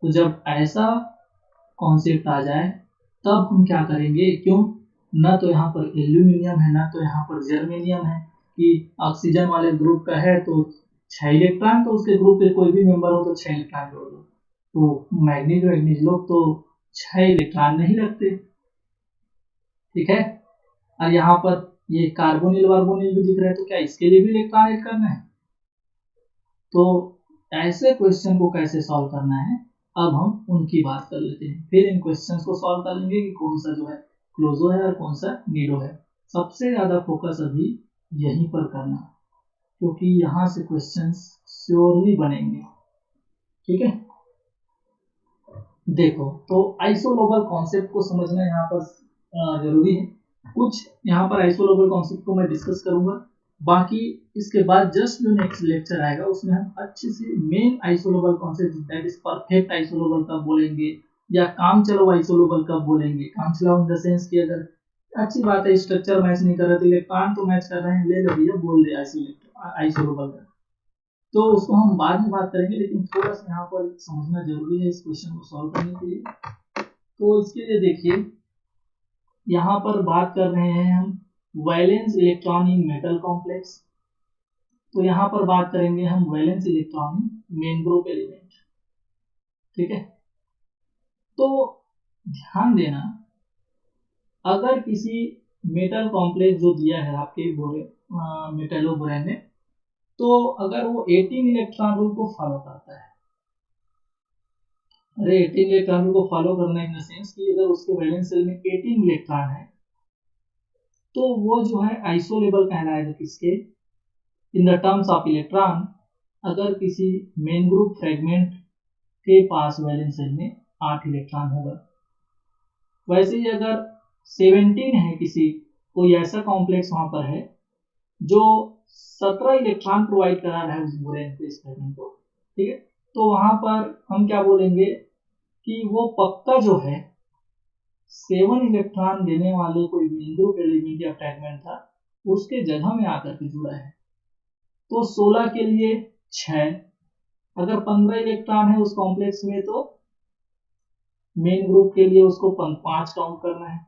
तो जब ऐसा कॉन्सेप्ट आ जाए तब हम क्या करेंगे, क्यों ना तो यहाँ पर एल्यूमिनियम है ना तो यहाँ पर जर्मेनियम है कि ऑक्सीजन वाले ग्रुप का है तो 6 इलेक्ट्रॉन, तो उसके ग्रुप के कोई भी मेंबर हो तो 6 इलेक्ट्रॉन जोड़ दो। तो मैग्नीज लोग तो 6 इलेक्ट्रॉन नहीं रखते, ठीक है। और यहाँ पर ये कार्बोनिल वार्बोनिल भी दिख रहा है तो क्या इसके लिए भी इलेक्ट्रॉन ऐड करना है। तो ऐसे क्वेश्चन को कैसे सॉल्व करना है अब हम उनकी बात कर लेते हैं। फिर इन क्वेश्चंस को सॉल्व कर लेंगे कि कौन सा जो है क्लोजो है और कौन सा नीडो है। सबसे ज्यादा फोकस अभी यहीं पर करना, क्योंकि यहाँ से क्वेश्चंस श्योरली बनेंगे, ठीक है। देखो, तो आइसोलोबल कॉन्सेप्ट को समझना यहाँ पर जरूरी है। कुछ यहाँ पर आइसोलोबल कॉन्सेप्ट को मैं डिस्कस करूंगा, बाकी इसके बाद जस्ट जो नेक्स्ट लेक्चर आएगा उसमें हम अच्छे से main isolobal concept that is perfect isolobal कब बोलेंगे या काम चलो आइसोलोबल कब बोलेंगे। काम चलाओ इन द सेंस कि अगर अच्छी बात है स्ट्रक्चर मैच नहीं कर रहे तो इलेक्ट्रॉन तो मैच कर रहे हैं, ले लो भैया बोल दे आइसोलोबल का, तो उसको हम बाद में बात करेंगे। लेकिन थोड़ा सा यहाँ पर समझना जरूरी है इस क्वेश्चन को सॉल्व करने के लिए। तो इसके लिए देखिए यहाँ पर बात कर रहे हैं हम valence electron in metal complex. तो यहाँ पर बात करेंगे हम valence electron in main group element, ठीक है। तो ध्यान देना, अगर किसी मेटल कॉम्प्लेक्स जो दिया है आपके मेटलोबोरेन ने, तो अगर वो 18 इलेक्ट्रॉन रूल को फॉलो करता है, अरे 18 इलेक्ट्रॉन रूल को फॉलो करना इन द सेंस कि अगर उसके वैलेंस शेल में 18 इलेक्ट्रॉन है तो वो जो है आइसोलेबल कहलाएगा किसके, in the terms of electron. अगर किसी मेन ग्रुप फ्रेगमेंट के पास वैलेंस शेल में 8 इलेक्ट्रॉन होगा। वैसे ही अगर 17 है, किसी कोई ऐसा कॉम्प्लेक्स वहां पर है जो 17 इलेक्ट्रॉन प्रोवाइड करा रहा है उस बोरेन को, इस फ्रेगमेंट को, ठीक है, तो वहां पर हम क्या बोलेंगे, कि वो पक्का जो है 7 इलेक्ट्रॉन देने वाले कोई मेन ग्रुप एलिमेंट या फ्रेगमेंट था उसके जगह में आकर के जुड़ा है। तो 16 के लिए 6, अगर 15 इलेक्ट्रॉन है उस कॉम्प्लेक्स में तो मेन ग्रुप के लिए उसको 5 काउंट करना है।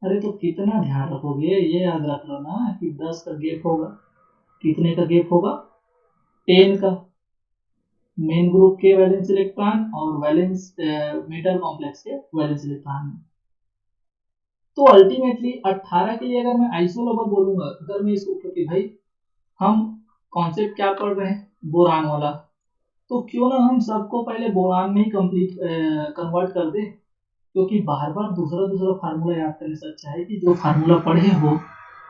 अरे तो कितना ध्यान रखोगे, ये याद रख लो ना कि 10 का गैप होगा। कितने का गैप होगा? 10 का, मेन ग्रुप के वैलेंस इलेक्ट्रॉन और वैलेंस मेटल कॉम्प्लेक्स के वैलेंस इलेक्ट्रॉन में। तो अल्टीमेटली 18 के लिए अगर मैं आइसोलोबर बोलूंगा, अगर मैं इसको, क्योंकि भाई हम कॉन्सेप्ट क्या पढ़ रहे हैं, बोरान वाला, तो क्यों ना हम सबको पहले बोरान में ही कंप्लीट कन्वर्ट कर दें, क्योंकि बार बार दूसरा फार्मूला याद करने से अच्छा है कि जो फार्मूला पढ़े हो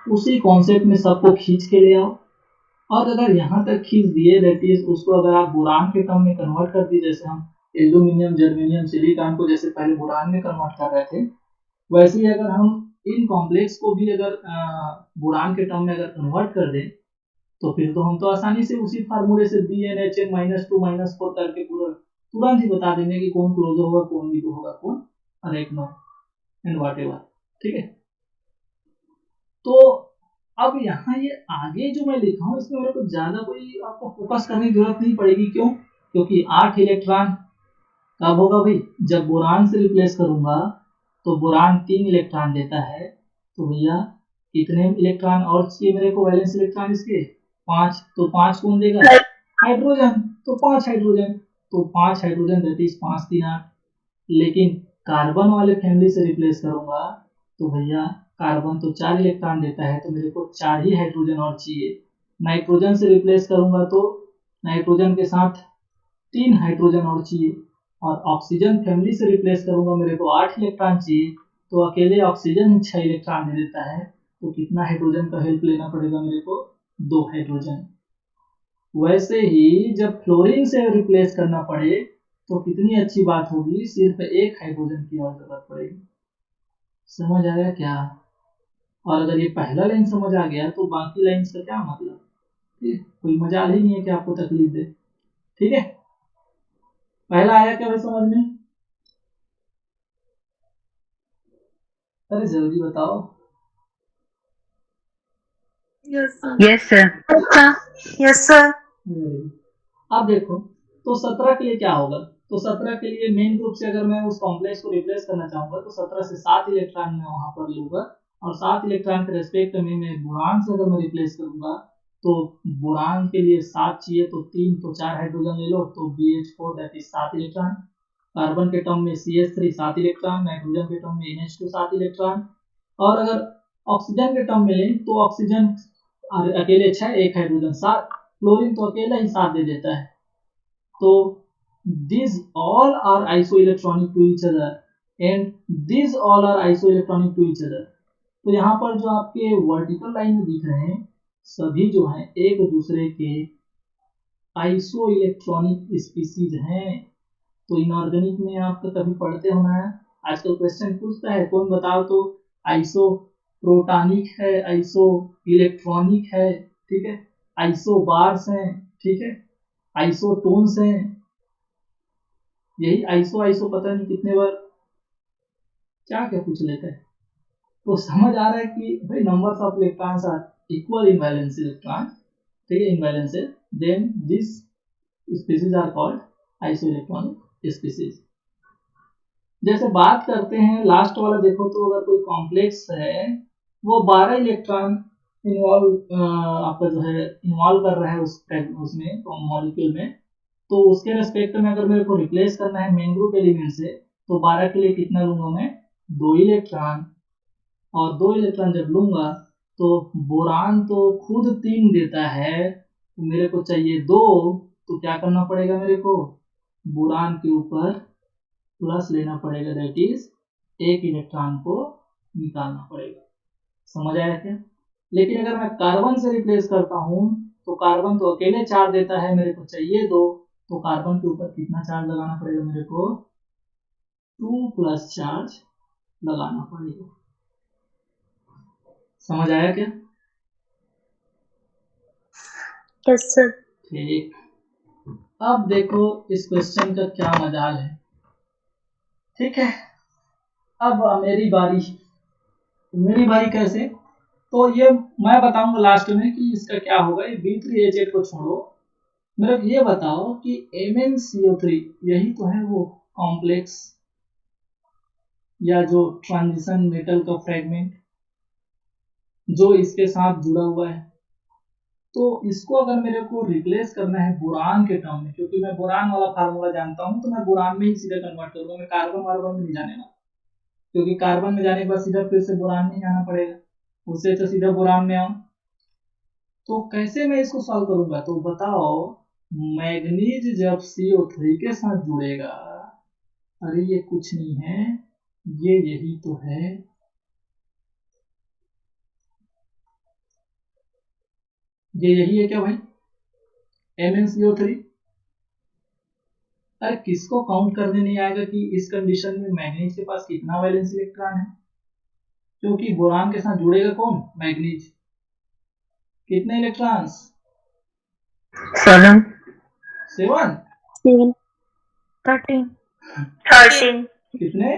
उसी कॉन्सेप्ट में सबको खींच के ले आओ। और अगर यहाँ तक खींच दिए, दैट इज उसको अगर आप बोरान के टर्म में कन्वर्ट कर दिए, जैसे हम एल्यूमिनियम, जर्मेनियम, सिलिकॉन को जैसे पहले बोरान में कन्वर्ट कर रहे थे, वैसे ही अगर हम इन कॉम्प्लेक्स को भी अगर बोरान के टर्म में अगर कन्वर्ट कर दें, तो फिर तो हम तो आसानी से उसी फार्मूले से BnHn -2 -4 करके पूरा तुरंत ही बता देंगे कि कौन क्लोजर होगा, कौन वीटो होगा, कौन अरेक्नो एंड व्हाटएवर। ठीक है, तो अब यहाँ ये आगे जो मैं लिखा हूँ इसमें मेरे को ज्यादा कोई आपको फोकस करने की जरूरत नहीं पड़ेगी। क्यों? क्योंकि 8 इलेक्ट्रॉन कब होगा भाई? जब बोरान से रिप्लेस करूंगा तो बोरान 3 इलेक्ट्रॉन देता है, तो भैया कितने इलेक्ट्रॉन और चाहिए मेरे को वैलेंस इलेक्ट्रॉन इसके? 5। तो 5 कौन देगा? हाइड्रोजन। तो 5 हाइड्रोजन, तो 5 हाइड्रोजन दैट इज 5 3 8। लेकिन कार्बन वाले फैमिली से रिप्लेस करूंगा तो भैया कार्बन तो 4 इलेक्ट्रॉन देता है, तो मेरे को 4 ही हाइड्रोजन और चाहिए। नाइट्रोजन से रिप्लेस करूंगा तो नाइट्रोजन के साथ 3 हाइड्रोजन और चाहिए। और ऑक्सीजन फैमिली से रिप्लेस करूंगा, मेरे को 8 इलेक्ट्रॉन चाहिए, तो अकेले ऑक्सीजन ही 6 इलेक्ट्रॉन दे देता है, तो कितना हाइड्रोजन का हेल्प लेना पड़ेगा मेरे को? 2 हाइड्रोजन। वैसे ही जब फ्लोरीन से रिप्लेस करना पड़े तो कितनी अच्छी बात होगी, सिर्फ 1 हाइड्रोजन की और जरूरत पड़ेगी। समझ आया क्या? और अगर ये पहला लाइन समझ आ गया तो बाकी लाइन्स का क्या मतलब? कोई मजाल ही नहीं है कि आपको तकलीफ दे। ठीक है, पहला आया क्या भाई समझ में? अरे जल्दी बताओ। Yes, sir. Yes sir. अब देखो, तो 17 के लिए क्या होगा? तो 17 के लिए मेन ग्रुप से अगर मैं उस कॉम्प्लेक्स को रिप्लेस करना चाहूंगा तो 17 से 7 इलेक्ट्रॉन मैं वहां पर लूंगा, और 7 इलेक्ट्रॉन के रेस्पेक्ट में मैं बोरान से अगर मैं रिप्लेस करूंगा तो बोरान के लिए 7 चाहिए, तो 3 तो 4 हाइड्रोजन ले लो, तो BH4 that is 7 electron. Carbon के टर्म में CH3 7 इलेक्ट्रॉन, नाइट्रोजन के टर्म में NH2 7 इलेक्ट्रॉन। और अगर ऑक्सीजन के टर्म में लें तो ऑक्सीजन अकेले 6, 1 हाइड्रोजन 7, क्लोरीन तो अकेला ही 7 दे देता है। तो these all are isoelectronic to each other and these all are isoelectronic to each other। तो यहाँ पर जो आपके वर्टिकल लाइन में दिख रहे हैं सभी जो हैं एक दूसरे के आइसोइलेक्ट्रॉनिक स्पीसीज हैं। तो इनऑर्गेनिक में आपका कभी पढ़ते होना है, आजकल क्वेश्चन पूछता है, कौन बताओ तो आइसो प्रोटॉनिक है, आइसो इलेक्ट्रॉनिक है, ठीक है, आइसो बार्स हैं, ठीक है, आइसोटोन्स हैं, यही आइसो आइसो पता नहीं कितने बार क्या क्या पूछ लेते हैं। तो समझ आ रहा है कि भाई numbers of electrons are equal in valence electron, ठीक है, in valences, then this species are called isoelectronic species. जैसे बात करते हैं लास्ट वाला, देखो तो अगर कोई कॉम्प्लेक्स है वो 12 इलेक्ट्रॉन इन्वॉल्व आपका जो है इन्वॉल्व कर रहा है उसमें मॉलिक्यूल में, तो उसके रेस्पेक्ट में अगर मेरे को रिप्लेस करना है मेन ग्रुप एलिमेंट से तो 12 के लिए कितना लूंगा मैं? 2 इलेक्ट्रॉन। और 2 इलेक्ट्रॉन जब लूंगा तो बोरान तो खुद 3 देता है, तो मेरे को चाहिए 2, तो क्या करना पड़ेगा मेरे को? बोरान के ऊपर प्लस लेना पड़ेगा, दैट इज 1 इलेक्ट्रॉन को निकालना पड़ेगा। समझ आया क्या? लेकिन अगर मैं कार्बन से रिप्लेस करता हूं तो कार्बन तो अकेले 4 देता है, मेरे को चाहिए 2, तो कार्बन के ऊपर कितना चार्ज लगाना पड़ेगा मेरे को? 2 प्लस चार्ज लगाना पड़ेगा। समझ आया क्या? Yes sir. ठीक, अब देखो इस क्वेश्चन का क्या मजाल है। ठीक है, अब मेरी बारी कैसे, तो ये मैं बताऊंगा लास्ट में कि इसका क्या होगा। ये B3H8 को छोड़ो, मेरे को ये बताओ कि MnCO3 यही तो है वो कॉम्प्लेक्स या जो ट्रांजिशन मेटल का फ्रेगमेंट जो इसके साथ जुड़ा हुआ है। तो इसको अगर मेरे को रिप्लेस करना है बोरान के टर्म में, क्योंकि मैं बोरान वाला फार्मूला जानता हूँ, तो मैं बोरान में ही सीधा कन्वर्ट करूंगा, मैं कार्बन वार्बन में नहीं जाने वाला, क्योंकि कार्बन में जाने के बाद सीधा फिर से बोरान में जाना पड़ेगा, उससे तो सीधा बोरान में आऊं। तो कैसे मैं इसको सॉल्व करूंगा, तो बताओ, मैग्नीज जब CO3 के साथ जुड़ेगा, अरे ये कुछ नहीं है, ये यही तो है, ये यही है क्या भाई, MnCO3। अरे किसको काउंट करने नहीं आएगा कि इस कंडीशन में मैग्नीज के पास कितना वैलेंस इलेक्ट्रॉन है, क्योंकि बोरान के साथ जुड़ेगा कौन, मैग्नीज। कितने इलेक्ट्रॉन्स, 7 7 7 13 13 कितने,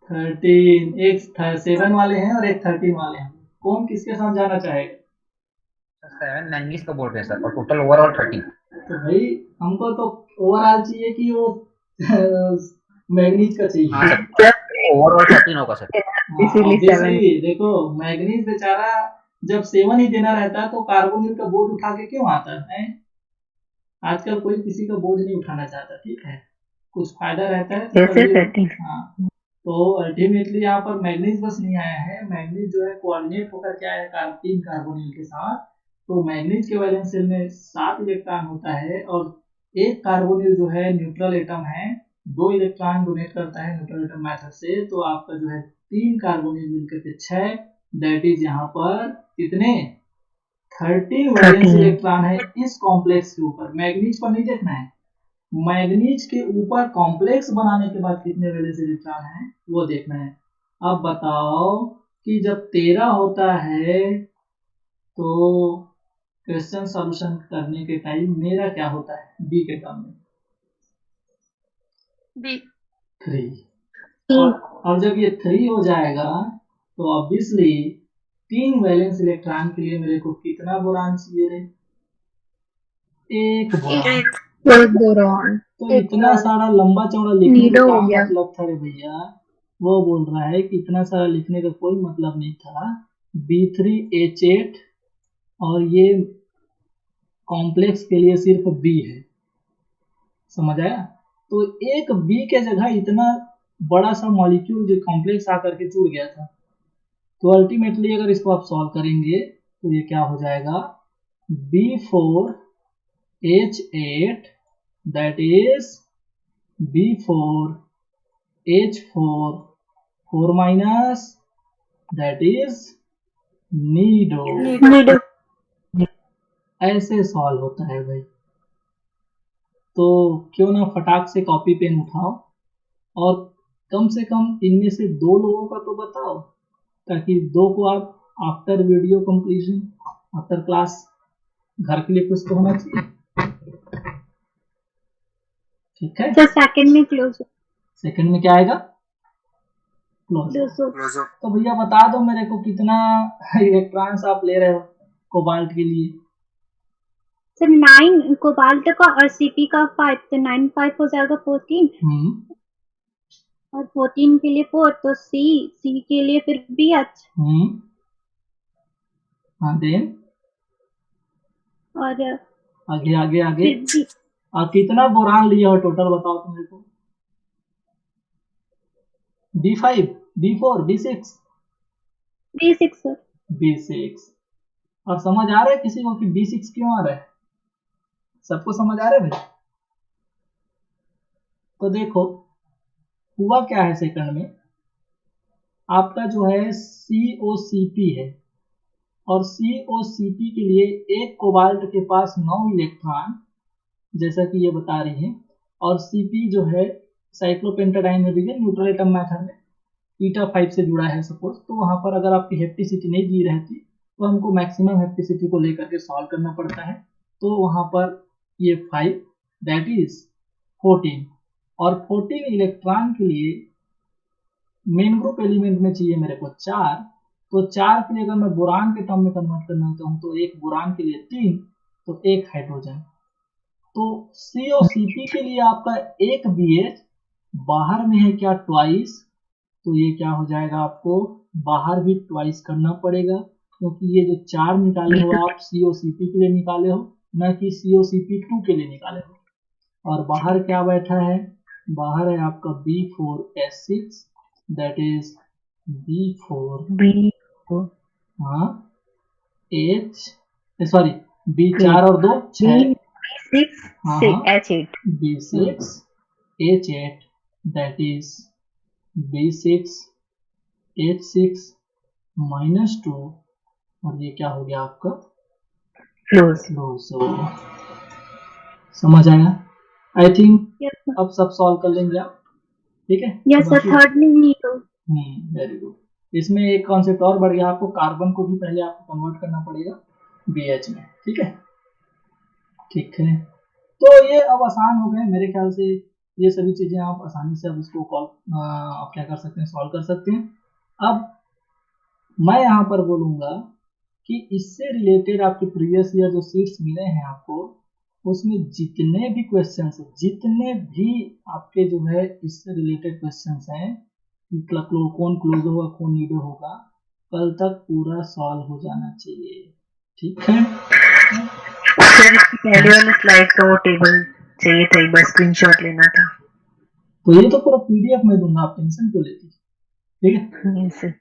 13। एक 7 वाले हैं और एक 13 वाले हैं, कौन किसके साथ जाना चाहेगा। 7 मैंगनीज का बोल रहे हैं सर, और टोटल ओवरऑल 13। तो भाई हमको तो ओवरऑल चाहिए कि वो मैग्नीज का चाहिए। हाँ सर, ओवरऑल 13 होगा सर। इसीलिए 7 Obviously, देखो मैग्नीज बेचारा जब 7 ही देना रहता है तो कार्बोनिल का बोझ उठा के क्यों आता है। आजकल कोई किसी का बोझ नहीं उठाना चाहता, ठीक है, कुछ फायदा रहता है तो जैसे तभी 13 हाँ। तो अल्टीमेटली यहाँ पर मैग्नीज बस नहीं आया है, मैग्नीज जो है कोऑर्डिनेट होकर क्या है 3 कार्बोनिल के साथ। तो मैग्नीज के वैलेंस शेल में 7 इलेक्ट्रॉन होता है, और एक कार्बोनिल जो है न्यूट्रल एटम है, 2 इलेक्ट्रॉन डोनेट करता है न्यूट्रल एटम मेथड से, तो आपका जो है 3 कार्बोनिल मिलकर के 6, दैट इज यहाँ पर कितने 13 वैलेंस 13 इलेक्ट्रॉन है इस कॉम्प्लेक्स के ऊपर। मैग्नीज पर नहीं देखना है, मैग्नीज के ऊपर कॉम्प्लेक्स बनाने के बाद कितने वैलेंस इलेक्ट्रॉन है वो देखना है। अब बताओ कि जब 13 होता है तो क्वेश्चन सॉल्यूशन करने के टाइम मेरा क्या होता है, बी के टर्म में B 3, और जब ये 3 हो जाएगा तो ऑब्वियसली 3 वैलेंस इलेक्ट्रॉन के लिए मेरे को कितना बोरान चाहिए रे, एक बोरान। एक बोरॉन तो इतना सारा लंबा चौड़ा लिखने का नीडो हो क्या गया। मतलब था रे भैया, वो बोल रहा है कि इतना सारा लिखने का कोई मतलब नहीं था। B3H8 और ये कॉम्प्लेक्स के लिए सिर्फ B है, समझ आया। तो एक B के जगह इतना बड़ा सा मॉलिक्यूल जो कॉम्प्लेक्स आकर के जुड़ गया था, तो अल्टीमेटली अगर इसको आप सॉल्व करेंगे तो ये क्या हो जाएगा, B4H8 that is B4H4 4 minus that is Nido. ऐसे सॉल्व होता है भाई। तो क्यों ना फटाक से कॉपी पेन उठाओ और कम से कम इनमें से 2 लोगों का तो बताओ, ताकि 2 को आप after video completion after class घर के लिए कुछ तो होना चाहिए, ठीक है। तो सेकंड में क्लोज सेकंड में क्या आएगा, क्लोज। तो भैया बता दो मेरे को कितना इलेक्ट्रॉन्स आप ले रहे हो कोबाल्ट के लिए। सर 9 कोबाल्ट का और Cp का 5, तो 9 5 हो जाएगा 14, और 14 के लिए 4, तो C के लिए फिर BH, हाँ देन और आगे आगे आगे फिर B, आप कितना बोरान लिया हो टोटल बताओ तो मेरे को। B5 B4 B6 B6 sir. B6। और समझ आ रहा है किसी को कि B6 क्यों आ रहा है, सबको समझ आ रहा है भाई। तो देखो हुआ क्या है, सेकंड में आपका जो है COCP है, और COCP के लिए एक कोबाल्ट के पास 9 इलेक्ट्रॉन जैसा कि ये बता रही है, और Cp जो है साइक्लोपेंटाडाइन में न्यूट्रल एटम मेथड में ईटा 5 से जुड़ा है सपोज, तो वहां पर अगर आपकी हेप्टिसिटी नहीं दी रहती तो हमको मैक्सिमम हेप्टिसिटी को लेकर के सॉल्व करना पड़ता है। तो वहां पर ये 5 दैट इज 14, और 14 इलेक्ट्रॉन के लिए मेन ग्रुप एलिमेंट में चाहिए मेरे को 4, तो 4 के लिए अगर मैं बोरान के टर्म में कन्वर्ट करना चाहूँ तो एक बोरान के लिए 3, तो एक हाइड्रोजन। तो COCP के लिए आपका एक BH बाहर में है क्या ट्वाइस, तो ये क्या हो जाएगा, आपको बाहर भी ट्वाइस करना पड़ेगा, क्योंकि ये जो 4 निकाले हो आप COCP के लिए निकाले हो, न कि COCP2 के लिए निकाले हो। और बाहर क्या बैठा है, बाहर है आपका B4S6, दैट इज B4 हाँ B4 और 2 6 B6H8 B6H8 that is B6H6 -2, और ये क्या हो गया आपका क्लोज। समझ आया आई थिंक। अब सब सॉल्व कर लेंगे आप, ठीक है। यस सर, थर्ड में नहीं तो वेरी गुड। इसमें एक कॉन्सेप्ट और बढ़ गया, आपको कार्बन को भी पहले आपको कन्वर्ट करना पड़ेगा BH में, ठीक है। ठीक है, तो ये अब आसान हो गए मेरे ख्याल से, ये सभी चीजें आप आसानी से अब इसको आप क्या कर सकते हैं, सॉल्व कर सकते हैं। अब मैं यहाँ पर बोलूँगा कि इससे रिलेटेड आपके प्रीवियस ईयर जो सीट्स मिले हैं आपको, उसमें जितने भी क्वेश्चंस हैं, जितने भी आपके जो है इससे रिलेटेड क्वेश्चंस हैं, कौन क्लोज होगा कौन नीडो होगा, कल तक पूरा सॉल्व हो जाना चाहिए, ठीक है। सर इसकी पहले वाले स्लाइड का वो टेबल चाहिए था, एक बार स्क्रीनशॉट लेना था। तो ये तो पूरा PDF में दूंगा, आप टेंशन क्यों लेती, ठीक है। Yes sir.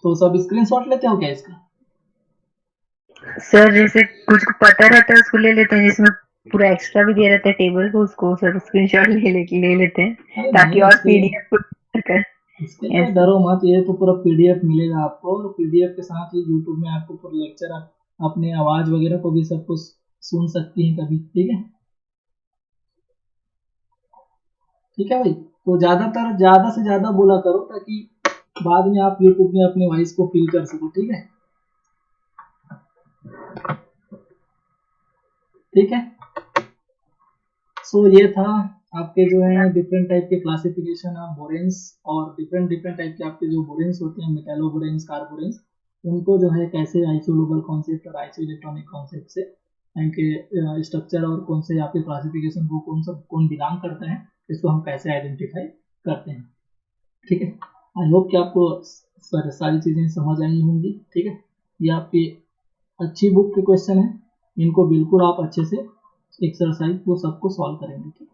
तो सब स्क्रीनशॉट लेते हो क्या इसका? सर जैसे कुछ को पता रहता है उसको ले लेते हैं, जिसमें पूरा एक्स्ट्रा भी दे रहता है टेबल को, उसको सर स्क्रीनशॉट ले लेते हैं ताकि और PDF इसके लिए डरो मत, ये तो पूरा PDF मिलेगा आपको, और PDF के साथ ही YouTube में आपको पूरा लेक्चर, आप अपने आवाज वगैरह को भी सब कुछ सुन सकती हैं कभी, ठीक है। ठीक है भाई, तो ज्यादा से ज्यादा बोला करो ताकि बाद में आप YouTube में अपनी वॉइस को फील कर सको, ठीक है। ठीक है, सो ये था आपके जो है डिफरेंट टाइप के क्लासिफिकेशन ऑफ बोरेन्स, और डिफरेंट टाइप के आपके जो बोरेन्स होते हैं, मेटालोबोरेन्स, कार्बोरेन्स, उनको जो है कैसे आइसोलोबल कॉन्सेप्ट और आइसो इलेक्ट्रॉनिक कॉन्सेप्ट से इनके स्ट्रक्चर और कौन से आपके क्लासिफिकेशन को कौन बिलोंग करते हैं, इसको हम कैसे आइडेंटिफाई करते हैं, ठीक है। आई होप कि आपको सारी चीज़ें समझ आई होंगी, ठीक है। ये आपकी अच्छी बुक के क्वेश्चन है, इनको बिल्कुल आप अच्छे से एक्सरसाइज वो सबको सॉल्व करेंगे, ठीक है।